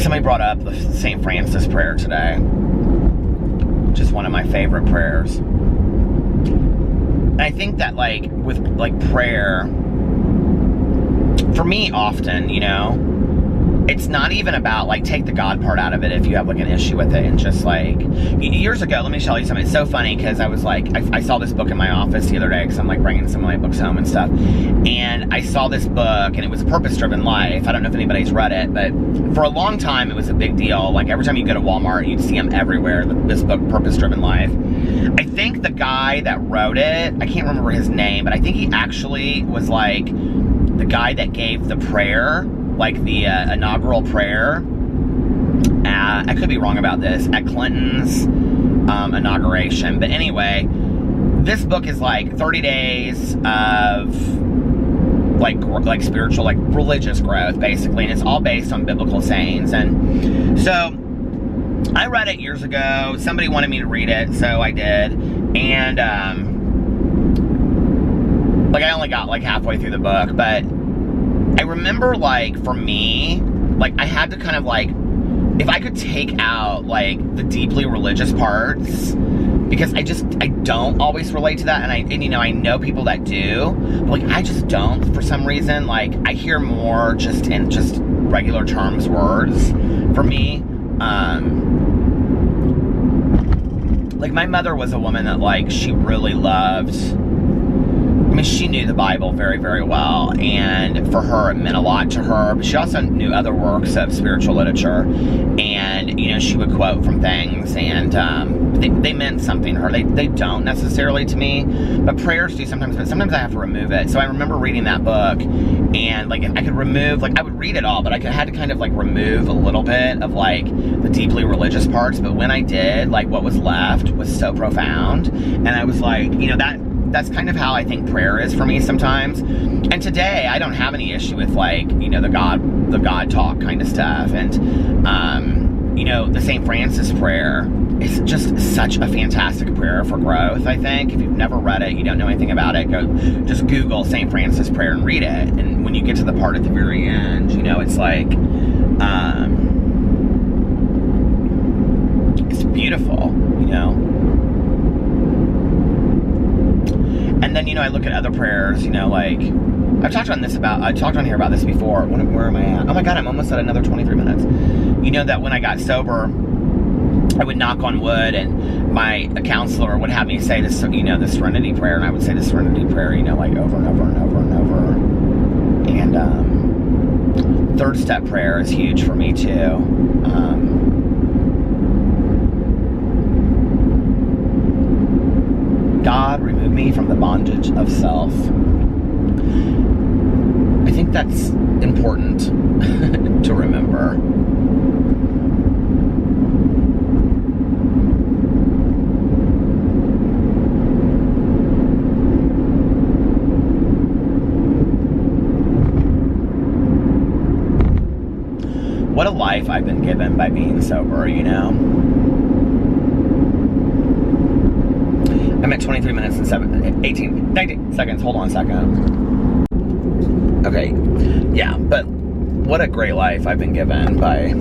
Somebody brought up the St. Francis prayer today, which is one of my favorite prayers. And I think that like with like prayer, for me often, you know, it's not even about, like, take the God part out of it if you have, like, an issue with it, and just, like, years ago, let me tell you something, it's so funny, because I was, like, I saw this book in my office the other day, because I'm, like, bringing some of my books home and stuff, and I saw this book, and it was Purpose-Driven Life. I don't know if anybody's read it, but for a long time, it was a big deal. Like, every time you go to Walmart, you'd see them everywhere, this book, Purpose-Driven Life. I think the guy that wrote it, I can't remember his name, but I think he actually was, like, the guy that gave the prayer, like the inaugural prayer, I could be wrong about this, at Clinton's inauguration, but anyway, this book is like 30 days of like spiritual, like religious growth, basically, and it's all based on biblical sayings. And so I read it years ago. Somebody wanted me to read it, so I did. And like I only got like halfway through the book, but I remember, like, for me, like, I had to kind of like, if I could take out like the deeply religious parts, because I don't always relate to that, and you know, I know people that do, but like I just don't for some reason. Like, I hear more just in just regular terms, words for me. Like, my mother was a woman that, like, she really loved, I mean, she knew the Bible very, very well, and for her, it meant a lot to her, but she also knew other works of spiritual literature, and, you know, she would quote from things, and they meant something to her. They don't necessarily to me, but prayers do sometimes, but sometimes I have to remove it. So I remember reading that book, and, like, I could remove, like, I would read it all, but I had to kind of, like, remove a little bit of, like, the deeply religious parts, but when I did, like, what was left was so profound, and I was like, you know, that's kind of how I think prayer is for me sometimes. And today, I don't have any issue with, like, you know, the God talk kind of stuff. And, you know, the St. Francis prayer is just such a fantastic prayer for growth, I think. If you've never read it, you don't know anything about it, just Google St. Francis prayer and read it. And when you get to the part at the very end, you know, it's like, it's beautiful, you know. And then, you know, I look at other prayers, you know, like, I've talked on here about this before. Where am I at? Oh my God, I'm almost at another 23 minutes. You know that when I got sober, I would knock on wood, and my counselor would have me say this, you know, the Serenity prayer, and I would say the Serenity prayer, you know, like over and over and over and over. And third step prayer is huge for me too. God, remove me from the bondage of self. I think that's important to remember. What a life I've been given by being sober, you know? I'm at 23 minutes and 19 seconds. Hold on a second. Okay, yeah, but what a great life I've been given by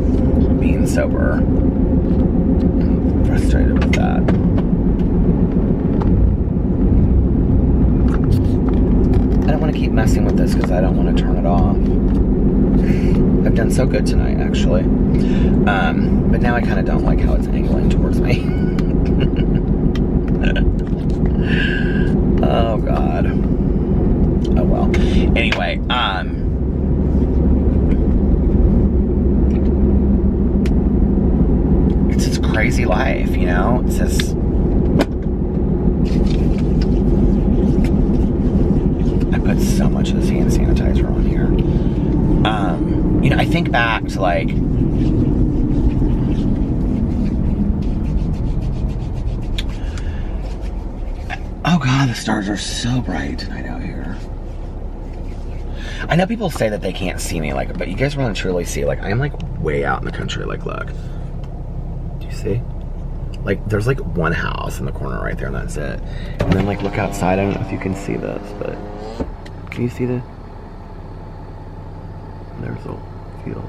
being sober. I'm frustrated with that. I don't want to keep messing with this because I don't want to turn it off. I've done so good tonight, actually. But now I kind of don't like how it's angling towards me. Oh, God. Oh, well. Anyway, it's this crazy life, you know? It's this... I put so much of this hand sanitizer on here. You know, I think back to, like... Oh God, the stars are so bright tonight out here. I know people say that they can't see me, like, but you guys really truly see, like, I'm like way out in the country, like, look. Do you see? Like, there's like one house in the corner right there, and that's it. And then, like, look outside. I don't know if you can see this, but can you see the... There's a field.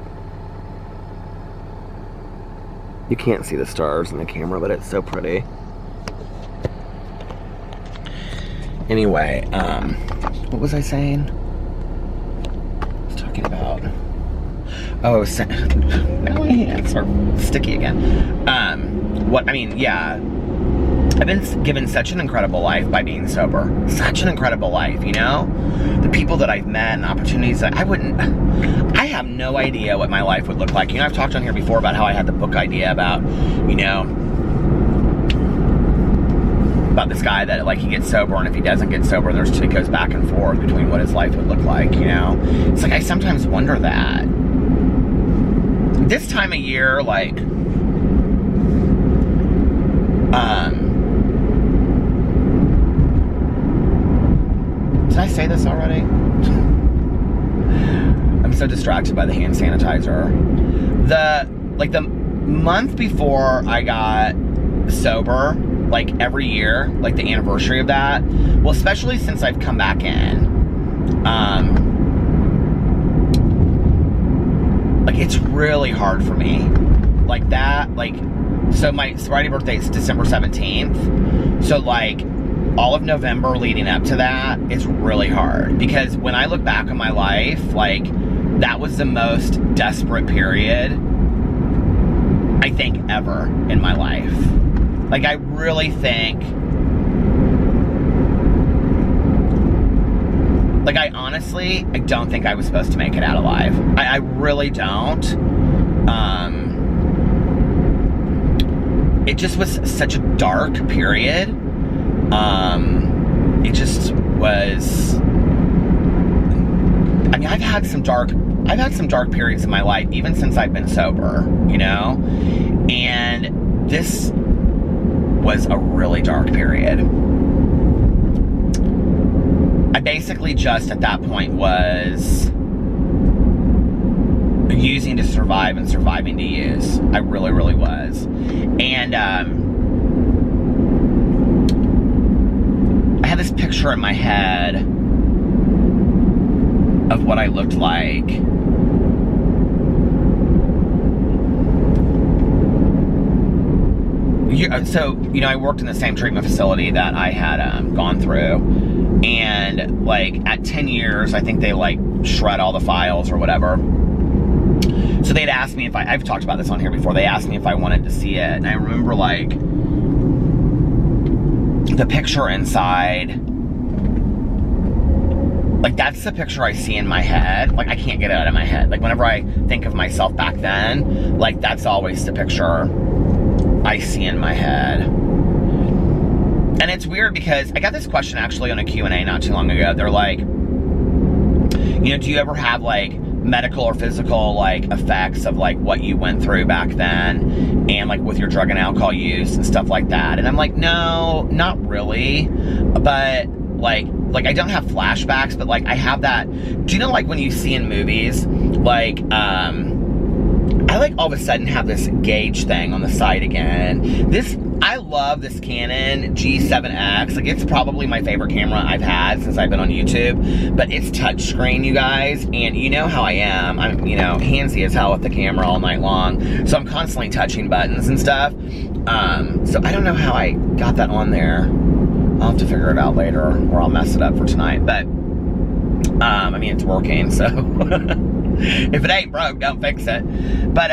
You can't see the stars in the camera, but it's so pretty. Anyway, what was I saying? I was talking about... Oh, I was saying... Now my hands are sticky again. Yeah. I've been given such an incredible life by being sober. Such an incredible life, you know? The people that I've met and opportunities that I have no idea what my life would look like. You know, I've talked on here before about how I had the book idea about, you know, about this guy that, like, he gets sober, and if he doesn't get sober, he goes back and forth between what his life would look like, you know? It's like, I sometimes wonder that. This time of year, like, this already? I'm so distracted by the hand sanitizer. The month before I got sober, like every year, like the anniversary of that, well, especially since I've come back in, like it's really hard for me. Like that, like, so my sobriety birthday is December 17th. So like all of November leading up to that is really hard, because when I look back on my life, like that was the most desperate period I think ever in my life. Like I really think, like I don't think I was supposed to make it out alive. I really don't. It just was such a dark period. It just was, I mean, I've had some dark periods in my life, even since I've been sober, you know? And this was a really dark period. I basically just, at that point, was using to survive and surviving to use. I really, really was. And, I had this picture in my head of what I looked like. So, you know, I worked in the same treatment facility that I had gone through. And, like, at 10 years, I think they, like, shred all the files or whatever. So they'd asked me if I've talked about this on here before, they asked me if I wanted to see it. And I remember, like, the picture inside, like, that's the picture I see in my head. Like, I can't get it out of my head. Like, whenever I think of myself back then, like, that's always the picture I see in my head. And it's weird because I got this question actually on a Q&A not too long ago. They're like, you know, do you ever have, like, medical or physical, like, effects of, like, what you went through back then, and, like, with your drug and alcohol use and stuff like that? And I'm like, no, not really. But, like I don't have flashbacks, but, like, I have that. Do you know, like, when you see in movies, like, I, like, all of a sudden have this gauge thing on the side again. I love this Canon G7X. Like, it's probably my favorite camera I've had since I've been on YouTube. But it's touchscreen, you guys. And you know how I am. I'm, you know, handsy as hell with the camera all night long. So I'm constantly touching buttons and stuff. So I don't know how I got that on there. I'll have to figure it out later, or I'll mess it up for tonight. But, I mean, it's working, so... if it ain't broke, don't fix it. But,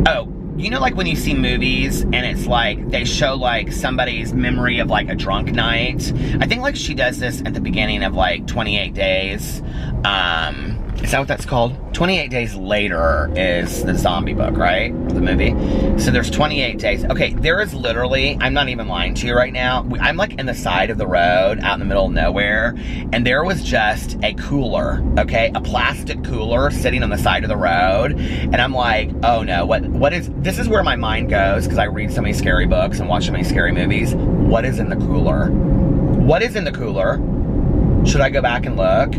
oh, you know, like when you see movies and it's like they show like somebody's memory of like a drunk night. I think like she does this at the beginning of like 28 Days. Is that what that's called? 28 Days Later is the zombie book, right? Or the movie. So there's 28 days. Okay, there is literally, I'm not even lying to you right now. I'm like in the side of the road, out in the middle of nowhere, and there was just a cooler, okay? A plastic cooler sitting on the side of the road. And I'm like, oh no, what is, this is where my mind goes, because I read so many scary books and watch so many scary movies. What is in the cooler? What is in the cooler? Should I go back and look?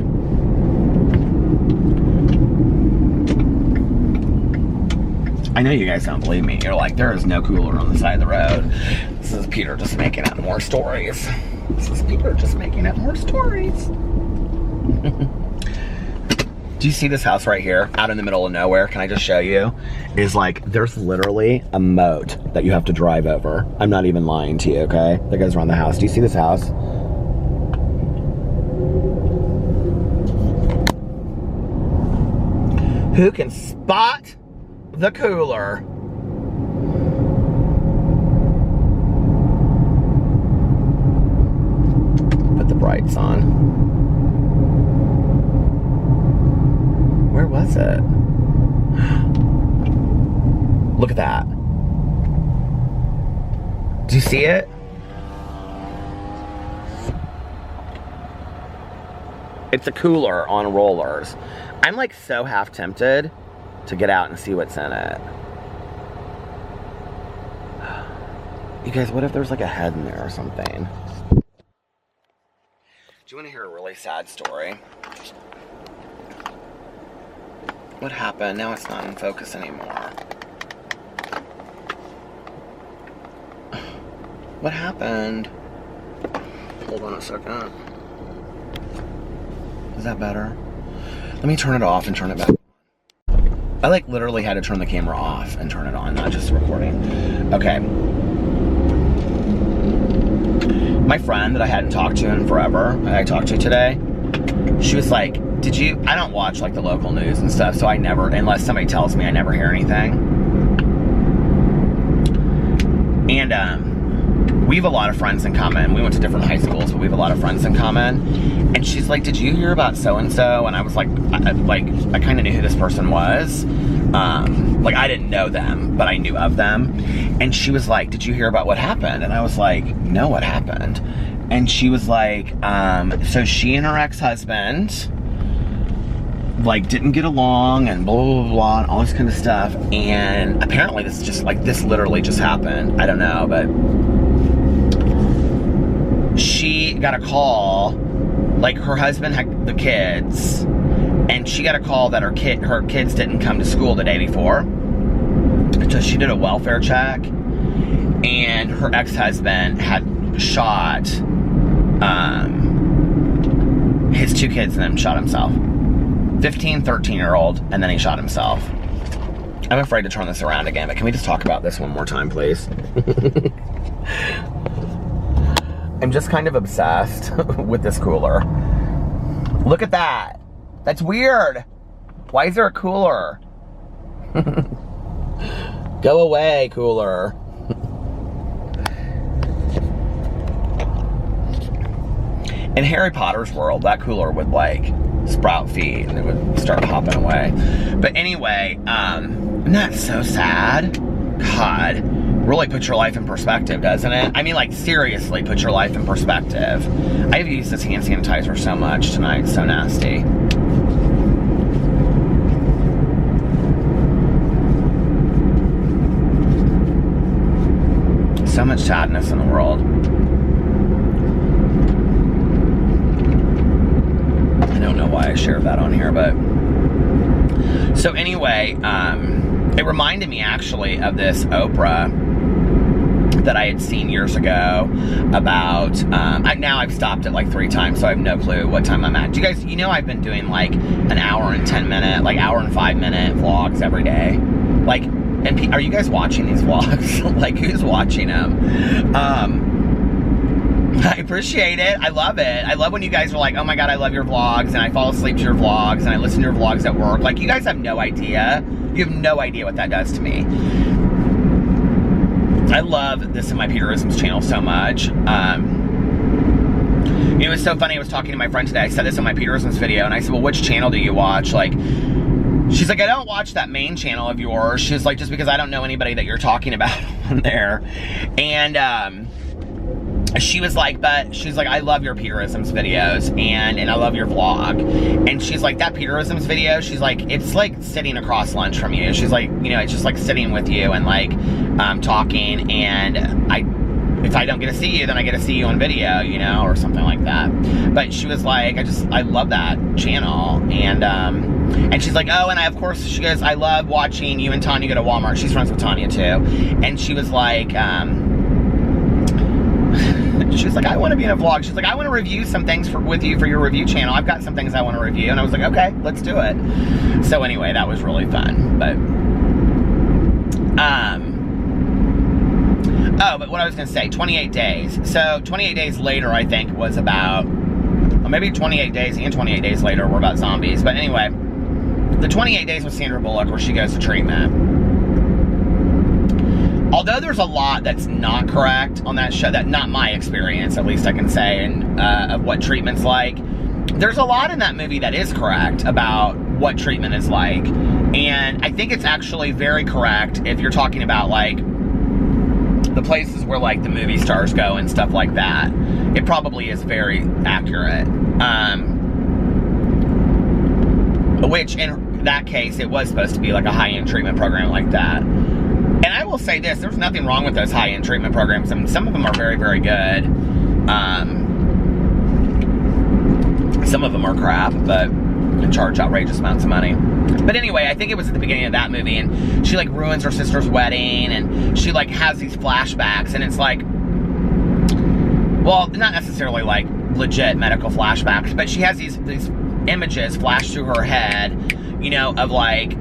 I know you guys don't believe me. You're like, there is no cooler on the side of the road. This is Peter just making up more stories. This is Peter just making up more stories. Do you see this house right here, out in the middle of nowhere? Can I just show you? Is like, there's literally a moat that you have to drive over. I'm not even lying to you, okay? That goes around the house. Do you see this house? Who can spot the cooler? Put the brights on. Where was it? Look at that. Do you see it? It's a cooler on rollers. I'm like so half tempted to get out and see what's in it. You guys, what if there's like a head in there or something? you want to hear a really sad story? What happened? Now it's not in focus anymore. What happened? Hold on a second. Is that better? Let me turn it off and turn it back on. I like literally had to turn the camera off and turn it on, not just the recording. Okay. My friend that I hadn't talked to in forever, I talked to today, she was like, I don't watch like the local news and stuff, so I never, unless somebody tells me, I never hear anything. And we have a lot of friends in common. We went to different high schools, but we have a lot of friends in common. And she's like, did you hear about so-and-so? And I was like, I kind of knew who this person was. Like, I didn't know them, but I knew of them. And she was like, did you hear about what happened? And I was like, no, what happened? And she was like, so she and her ex-husband, like, didn't get along and blah, blah, blah, blah, and all this kind of stuff. And apparently this just, like, this literally just happened. I don't know, but she got a call, like, her husband had the kids, and she got a call that her kids didn't come to school the day before. So she did a welfare check, and her ex-husband had shot his two kids and then shot himself. 15, 13-year-old, and then he shot himself. I'm afraid to turn this around again, but can we just talk about this one more time, please? I'm just kind of obsessed with this cooler. Look at that. That's weird. Why is there a cooler? Go away, cooler. In Harry Potter's world, that cooler would, like, sprout feet and it would start hopping away. But anyway, isn't that so sad? God, really puts your life in perspective, doesn't it? I mean, like, seriously, put your life in perspective. I've used this hand sanitizer so much tonight. It's so nasty. So much sadness in the world. I don't know why I shared that on here, but so anyway, it reminded me actually of this Oprah that I had seen years ago about, now I've stopped it like 3 times, so I have no clue what time I'm at. Do you guys, you know, I've been doing like an hour and 10 minute, like hour and 5 minute vlogs every day. Like, and are you guys watching these vlogs? Like, who's watching them? I appreciate it. I love it. I love when you guys are like, oh my God, I love your vlogs, and I fall asleep to your vlogs, and I listen to your vlogs at work. Like, you guys have no idea. You have no idea what that does to me. I love this in my Peterisms channel so much. You know, it was so funny. I was talking to my friend today. I said this in my Peterisms video, and I said, well, which channel do you watch? Like, she's like, I don't watch that main channel of yours. She's like, just because I don't know anybody that you're talking about on there. And, she was like, I love your Peterisms videos, and I love your vlog. And she's like, that Peterisms video, she's like, it's like sitting across lunch from you. She's like, you know, it's just like sitting with you and like, talking, and if I don't get to see you, then I get to see you on video, you know, or something like that. But she was like, I love that channel. And she's like, oh, and of course, she goes, I love watching you and Tanya go to Walmart. She's friends with Tanya too. And she was like, she's like, I want to be in a vlog. She's like, I want to review some things with you for your review channel. I've got some things I want to review. And I was like, okay, let's do it. So anyway, that was really fun. But, oh, but what I was going to say, 28 days. So 28 days later, I think, was about, or maybe 28 days and 28 days later were about zombies. But anyway, the 28 days with Sandra Bullock, where she goes to treatment. Although there's a lot that's not correct on that show, that not my experience, at least I can say, and of what treatment's like, there's a lot in that movie that is correct about what treatment is like. And I think it's actually very correct if you're talking about, like, the places where, like, the movie stars go and stuff like that. It probably is very accurate. Which, in that case, it was supposed to be like a high-end treatment program like that. And I will say this, there's nothing wrong with those high-end treatment programs. I mean, some of them are very, very good. Some of them are crap, but charge outrageous amounts of money. But anyway, I think it was at the beginning of that movie, and she like ruins her sister's wedding, and she like has these flashbacks, and it's like, well, not necessarily like legit medical flashbacks, but she has these images flash through her head, you know, of like,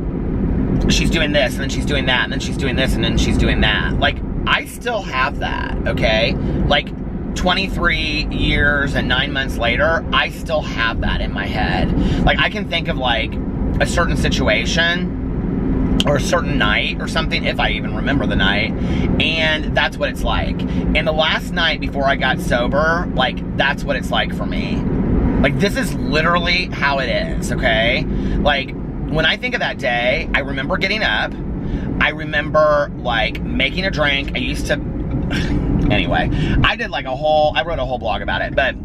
she's doing this, and then she's doing that, and then she's doing this, and then she's doing that. Like, I still have that, okay? Like, 23 years and 9 months later, I still have that in my head. Like, I can think of like a certain situation or a certain night or something, if I even remember the night, and that's what it's like. And the last night before I got sober, like, that's what it's like for me. Like, this is literally how it is, okay? Like, when I think of that day, I remember getting up. I remember, like, making a drink. I used to... Anyway, I did, like, I wrote a whole blog about it, but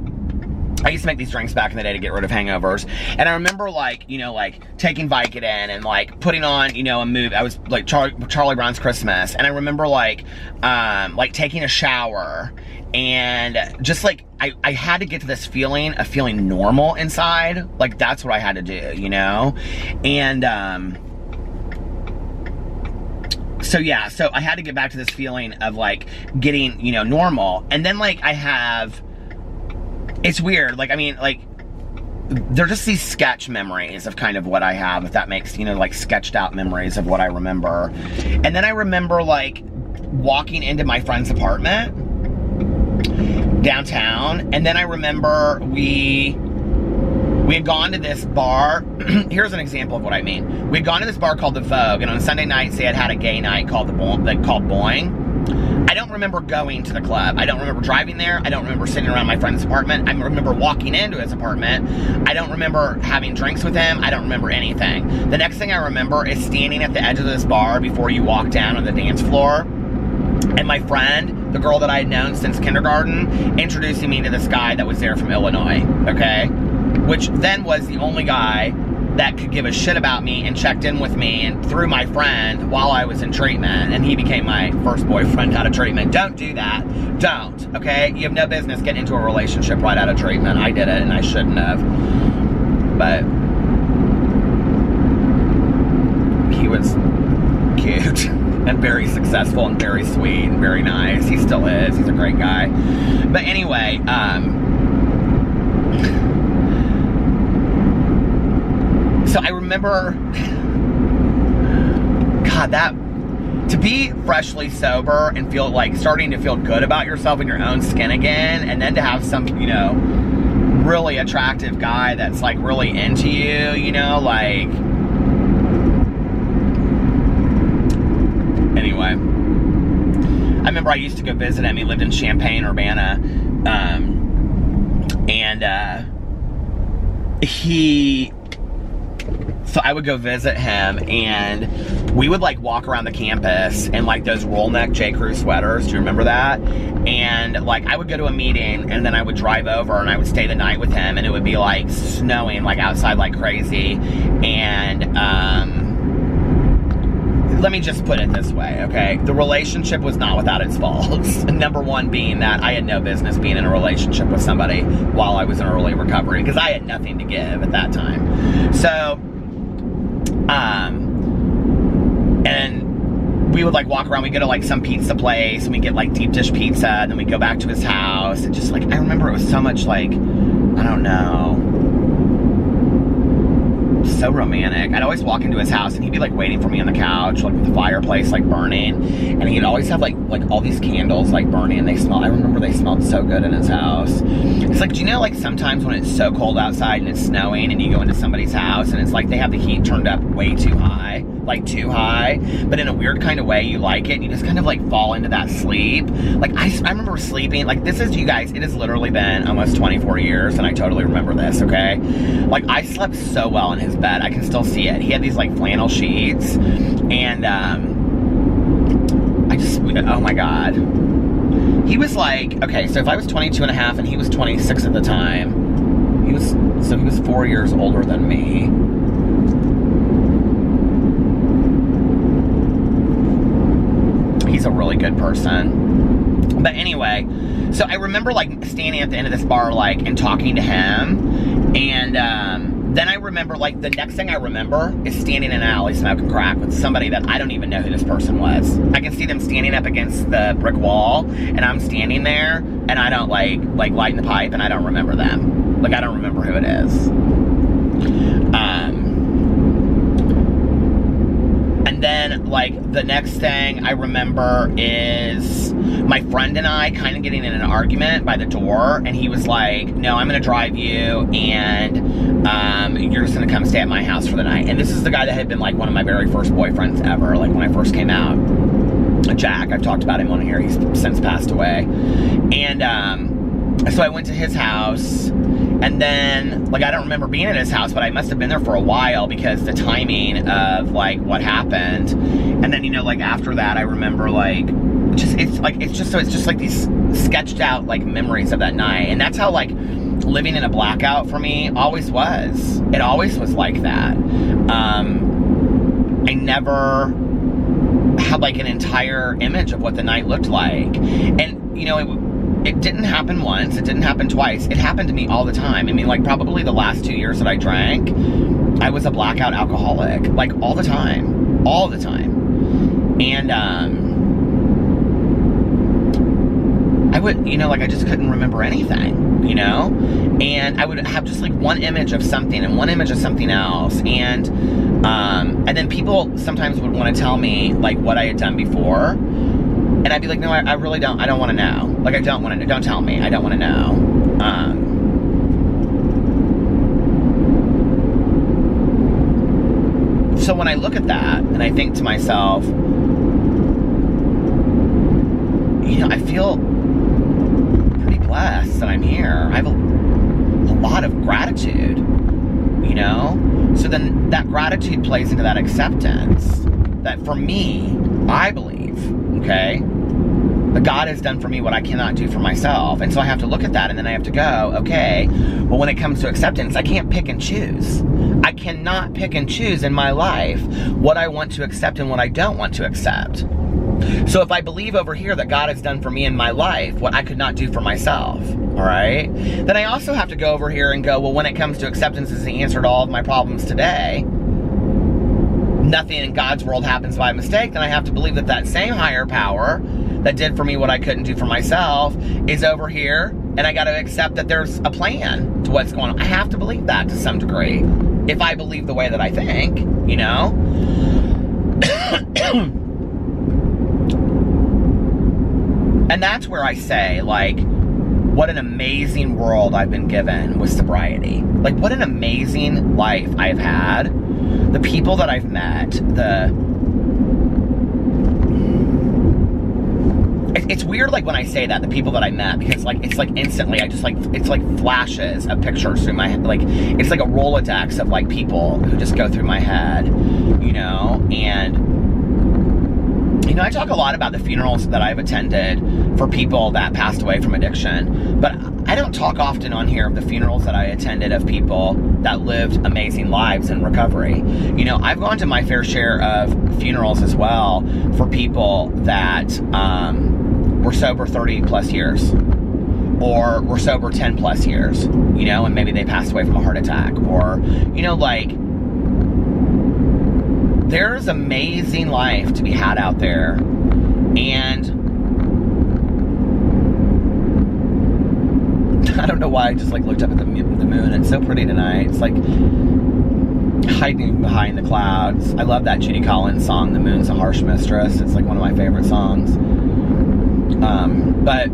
I used to make these drinks back in the day to get rid of hangovers. And I remember, like, you know, like, taking Vicodin and, like, putting on, you know, a movie. I was, like, Charlie Brown's Christmas. And I remember, like, taking a shower. And just, like, I had to get to this feeling of feeling normal inside. Like, that's what I had to do, you know? And, so yeah, so I had to get back to this feeling of, like, getting, you know, normal. And then, like, it's weird. Like, I mean, like, they're just these sketch memories of kind of what I have, if that makes, you know, like, sketched out memories of what I remember. And then I remember, like, walking into my friend's apartment downtown, and then I remember we had gone to this bar. Here's an example of what I mean. We had gone to this bar called the Vogue, and on Sunday nights they had a gay night called Boing. I don't remember going to the club. I don't remember driving there. I don't remember sitting around my friend's apartment. I remember walking into his apartment. I don't remember having drinks with him. I don't remember anything. The next thing I remember is standing at the edge of this bar before you walk down on the dance floor, and my friend, the girl that I had known since kindergarten, introducing me to this guy that was there from Illinois, okay? Which then was the only guy that could give a shit about me and checked in with me and through my friend while I was in treatment, and he became my first boyfriend out of treatment. Don't do that. Don't, okay? You have no business getting into a relationship right out of treatment. I did it, and I shouldn't have. But he was cute and very successful and very sweet and very nice. He still is. He's a great guy. But anyway, so I remember, God, that, to be freshly sober and feel like starting to feel good about yourself in your own skin again, and then to have some, you know, really attractive guy that's like really into you, you know, like, anyway. I remember I used to go visit him. He lived in Champaign, Urbana, so I would go visit him, and we would like walk around the campus in like those roll neck J. Crew sweaters. Do you remember that? And like I would go to a meeting, and then I would drive over and I would stay the night with him, and it would be like snowing like outside like crazy. And let me just put it this way, okay? The relationship was not without its faults. Number one being that I had no business being in a relationship with somebody while I was in early recovery, because I had nothing to give at that time. So, and we would like walk around, we'd go to like some pizza place, and we'd get like deep dish pizza, and then we'd go back to his house, and just like, I remember it was so much like, I don't know, so romantic. I'd always walk into his house, and he'd be like waiting for me on the couch, like with the fireplace like burning, and he'd always have like all these candles like burning, and I remember they smelled so good in his house. It's like, do you know, like sometimes when it's so cold outside and it's snowing, and you go into somebody's house and it's like they have the heat turned up way too high, like too high, but in a weird kind of way you like it, and you just kind of like fall into that sleep. Like I remember sleeping, like this is, you guys, it has literally been almost 24 years, and I totally remember this, okay? Like I slept so well in his bed. I can still see it. He had these like flannel sheets, and oh my God. He was like, okay, so if I was 22 and a half and he was 26 at the time, he was 4 years older than me. He's a really good person. But anyway, so I remember like standing at the end of this bar, like, and talking to him, And then I remember, like, the next thing I remember is standing in an alley smoking crack with somebody that I don't even know who this person was. I can see them standing up against the brick wall, and I'm standing there, and I don't, like lighting the pipe, and I don't remember them. Like, I don't remember who it is. And then, like, the next thing I remember is my friend and I kind of getting in an argument by the door, and he was like, no, I'm gonna drive you, and you're just gonna come stay at my house for the night. And this is the guy that had been, like, one of my very first boyfriends ever, like, when I first came out. Jack, I've talked about him on here, he's since passed away. And so I went to his house, and then, like, I don't remember being at his house, but I must have been there for a while because the timing of, like, what happened. And then, you know, like, after that, I remember, like, it's just like these sketched out, like, memories of that night. And that's how, like, living in a blackout for me always was. It always was like that. I never had, like, an entire image of what the night looked like. And, you know, it didn't happen once, it didn't happen twice, it happened to me all the time. I mean, like, probably the last 2 years that I drank, I was a blackout alcoholic, like, all the time. And, I would, you know, like, I just couldn't remember anything, you know? And I would have just, like, one image of something and one image of something else. And then people sometimes would want to tell me, like, what I had done before. And I'd be like, no, I really don't. I don't want to know. Like, I don't want to know. Don't tell me. I don't want to know. So when I look at that, and I think to myself, you know, I feel pretty blessed that I'm here. I have a lot of gratitude, you know? So then that gratitude plays into that acceptance that for me, I believe, okay, that God has done for me what I cannot do for myself. And so I have to look at that, and then I have to go, okay, well, when it comes to acceptance, I can't pick and choose. I cannot pick and choose in my life what I want to accept and what I don't want to accept. So if I believe over here that God has done for me in my life what I could not do for myself, all right, then I also have to go over here and go, well, when it comes to acceptance is the answer to all of my problems today, nothing in God's world happens by mistake, then I have to believe that that same higher power that did for me what I couldn't do for myself is over here, and I got to accept that there's a plan to what's going on. I have to believe that to some degree, if I believe the way that I think, you know? And that's where I say, like, what an amazing world I've been given with sobriety. Like, what an amazing life I've had. The people that I've met, it's weird, like, when I say that, the people that I met, because, like, it's like instantly, I just, like, it's like flashes of pictures through my head, like, it's like a Rolodex of, like, people who just go through my head, you know? And, you know, I talk a lot about the funerals that I've attended for people that passed away from addiction, but I don't talk often on here of the funerals that I attended of people that lived amazing lives in recovery. You know, I've gone to my fair share of funerals as well for people that were sober 30 plus years, or were sober 10 plus years, you know, and maybe they passed away from a heart attack, or, you know, like, there's amazing life to be had out there. And I don't know why I just, like, looked up at the moon. It's so pretty tonight. It's like hiding behind the clouds. I love that Judy Collins song, The Moon's a Harsh Mistress. It's like one of my favorite songs. But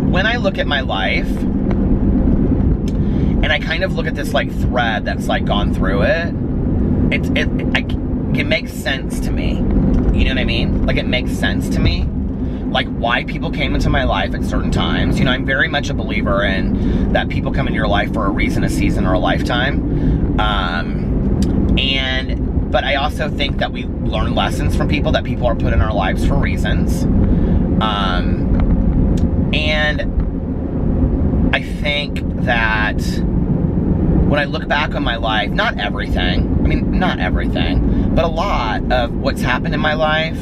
when I look at my life, and I kind of look at this, like, thread that's, like, gone through it, it makes sense to me. You know what I mean? Like, it makes sense to me. Like, why people came into my life at certain times. You know, I'm very much a believer in that people come into your life for a reason, a season, or a lifetime. But I also think that we learn lessons from people, that people are put in our lives for reasons. And I think that when I look back on my life, not everything, but a lot of what's happened in my life,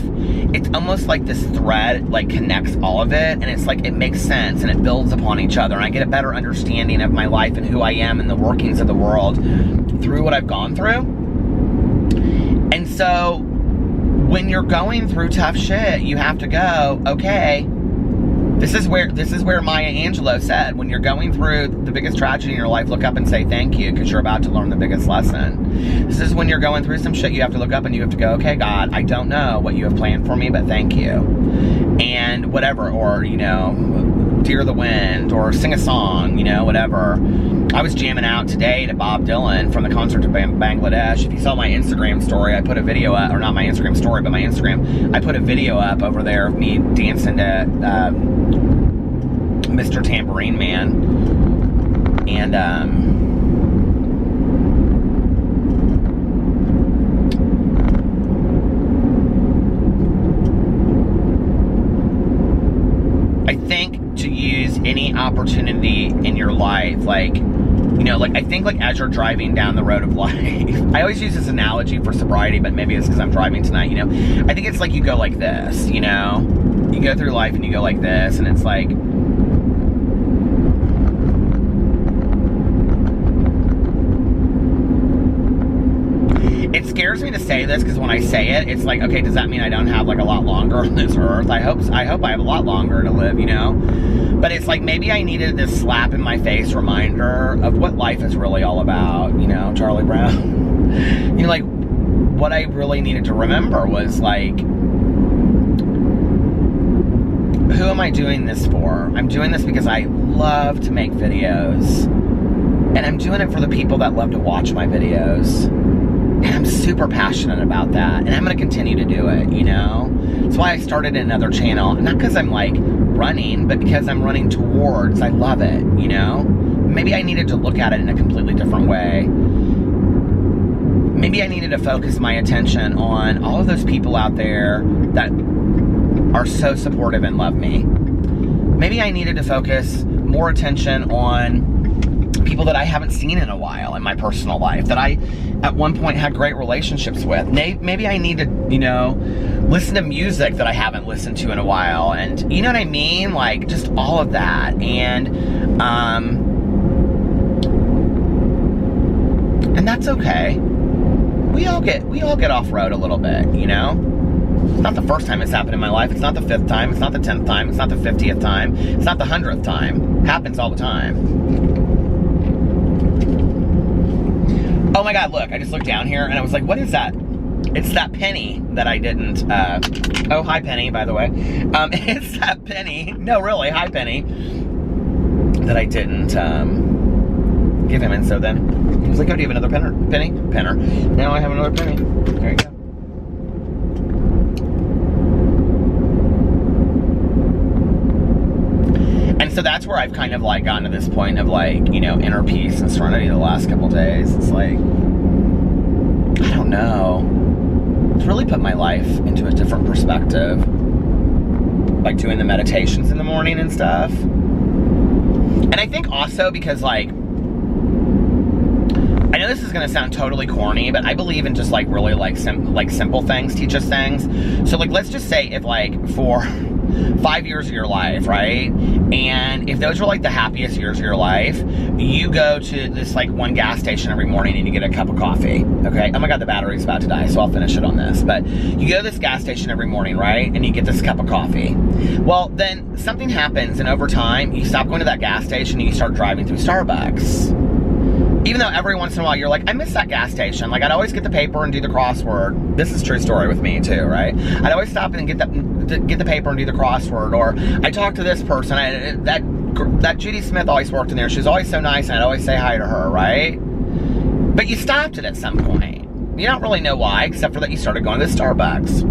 it's almost like this thread like connects all of it, and it's like it makes sense and it builds upon each other, and I get a better understanding of my life and who I am and the workings of the world through what I've gone through. And so when you're going through tough shit, you have to go, okay, this is where Maya Angelou said, when you're going through the biggest tragedy in your life, look up and say thank you, because you're about to learn the biggest lesson. This is when you're going through some shit, you have to look up and you have to go, okay, God, I don't know what you have planned for me, but thank you. And whatever, or, you know, Dear the Wind, or sing a song, you know, whatever. I was jamming out today to Bob Dylan from the concert in Bangladesh. If you saw my Instagram story, I put a video up, or not my Instagram story, but my Instagram, I put a video up over there of me dancing to Mr. Tambourine Man. And, I think to use any opportunity in your life, like, you know, like, I think, like, as you're driving down the road of life, I always use this analogy for sobriety, but maybe it's because I'm driving tonight, you know, I think it's like you go like this, you know, you go through life and you go like this, and it's like, it scares me to say this, because when I say it, it's like, okay, does that mean I don't have like a lot longer on this earth? I hope I have a lot longer to live, you know? But it's like, maybe I needed this slap in my face reminder of what life is really all about, you know, Charlie Brown. You know, like, what I really needed to remember was, like, who am I doing this for? I'm doing this because I love to make videos. And I'm doing it for the people that love to watch my videos. And I'm super passionate about that, and I'm going to continue to do it, you know? That's why I started another channel, not because I'm, like, running, but because I'm running towards, I love it, you know? Maybe I needed to look at it in a completely different way. Maybe I needed to focus my attention on all of those people out there that are so supportive and love me. Maybe I needed to focus more attention on people that I haven't seen in a while in my personal life, that I at one point had great relationships with. Maybe I need to, you know, listen to music that I haven't listened to in a while, and you know what I mean? Like, just all of that. And that's okay. We all get off road a little bit, you know? It's not the first time it's happened in my life. It's not the 5th time. It's not the 10th time. It's not the 50th time. It's not the 100th time. It happens all the time. Oh my God, look, I just looked down here and I was like, what is that? It's that penny that I didn't, oh, hi Penny, by the way. It's that penny, no really, hi Penny, that I didn't, give him. And so then he was like, oh, do you have another penner? Now I have another penny. There you go. And so that's where I've kind of like gotten to this point of like, you know, inner peace and serenity the last couple days. It's like, I don't know. It's really put my life into a different perspective. Like doing the meditations in the morning and stuff. And I think also because like, I know this is going to sound totally corny, but I believe in just like really like simple things teach us things. So like, let's just say if like for 5 years of your life, right? And if those were like the happiest years of your life, you go to this like one gas station every morning and you get a cup of coffee, okay? Oh my God, the battery's about to die, so I'll finish it on this. But you go to this gas station every morning, right? And you get this cup of coffee. Well, then something happens, and over time, you stop going to that gas station and you start driving through Starbucks. Even though every once in a while you're like, I miss that gas station. Like, I'd always get the paper and do the crossword. This is a true story with me too, right? I'd always stop and get the paper and do the crossword. Or I talked to this person. That Judy Smith always worked in there. She was always so nice, and I'd always say hi to her, right? But you stopped it at some point. You don't really know why, except for that you started going to Starbucks.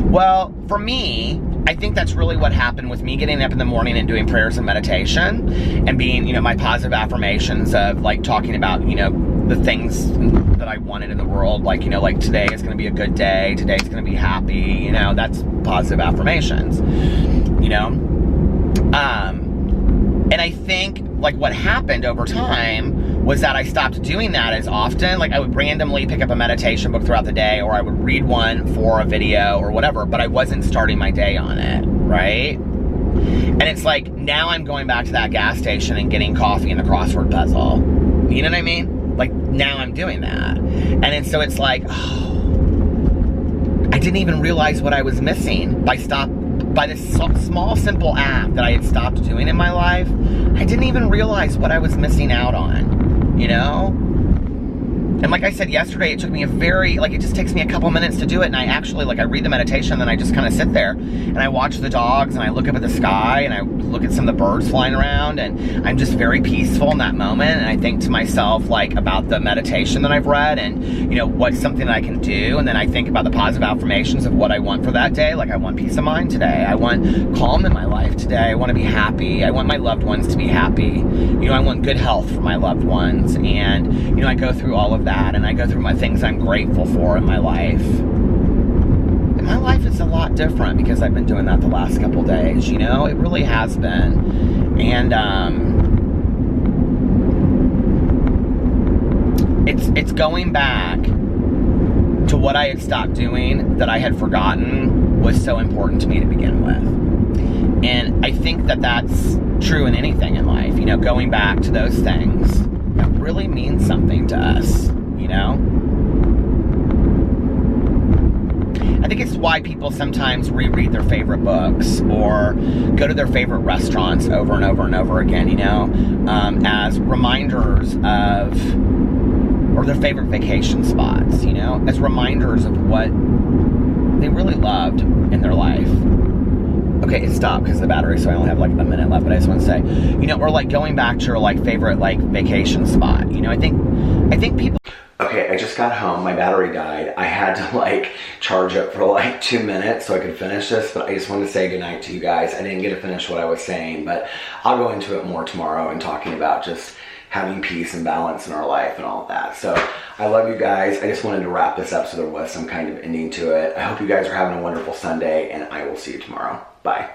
Well, for me, I think that's really what happened with me getting up in the morning and doing prayers and meditation and being, you know, my positive affirmations of like talking about, you know, the things that I wanted in the world. Like, you know, like today is going to be a good day. Today's going to be happy. You know, that's positive affirmations, you know? And I think like what happened over time was that I stopped doing that as often. Like I would randomly pick up a meditation book throughout the day, or I would read one for a video or whatever, but I wasn't starting my day on it, right? And it's like, now I'm going back to that gas station and getting coffee and the crossword puzzle. You know what I mean? Like, now I'm doing that. And so it's like, oh, I didn't even realize what I was missing by this small, simple act that I had stopped doing in my life. I didn't even realize what I was missing out on, you know? And like I said yesterday, it took me it just takes me a couple minutes to do it. And I actually, I read the meditation, then I just kind of sit there and I watch the dogs and I look up at the sky and I look at some of the birds flying around, and I'm just very peaceful in that moment. And I think to myself, about the meditation that I've read and, what's something that I can do. And then I think about the positive affirmations of what I want for that day. Like, I want peace of mind today. I want calm in my life today. I want to be happy. I want my loved ones to be happy. I want good health for my loved ones. And, I go through all of that. And I go through my things I'm grateful for in my life. And my life is a lot different because I've been doing that the last couple days, it really has been. And it's going back to what I had stopped doing that I had forgotten was so important to me to begin with. And I think that that's true in anything in life, going back to those things that really means something to us. I think it's why people sometimes reread their favorite books or go to their favorite restaurants over and over and over again, as reminders of, or their favorite vacation spots, as reminders of what they really loved in their life. Okay, it stopped because of the battery, so I only have a minute left, but I just want to say, or going back to your favorite vacation spot. I think people. Okay, I just got home. My battery died. I had to charge it for 2 minutes so I could finish this, but I just wanted to say goodnight to you guys. I didn't get to finish what I was saying, but I'll go into it more tomorrow and talking about just having peace and balance in our life and all of that. So I love you guys. I just wanted to wrap this up so there was some kind of ending to it. I hope you guys are having a wonderful Sunday, and I will see you tomorrow. Bye.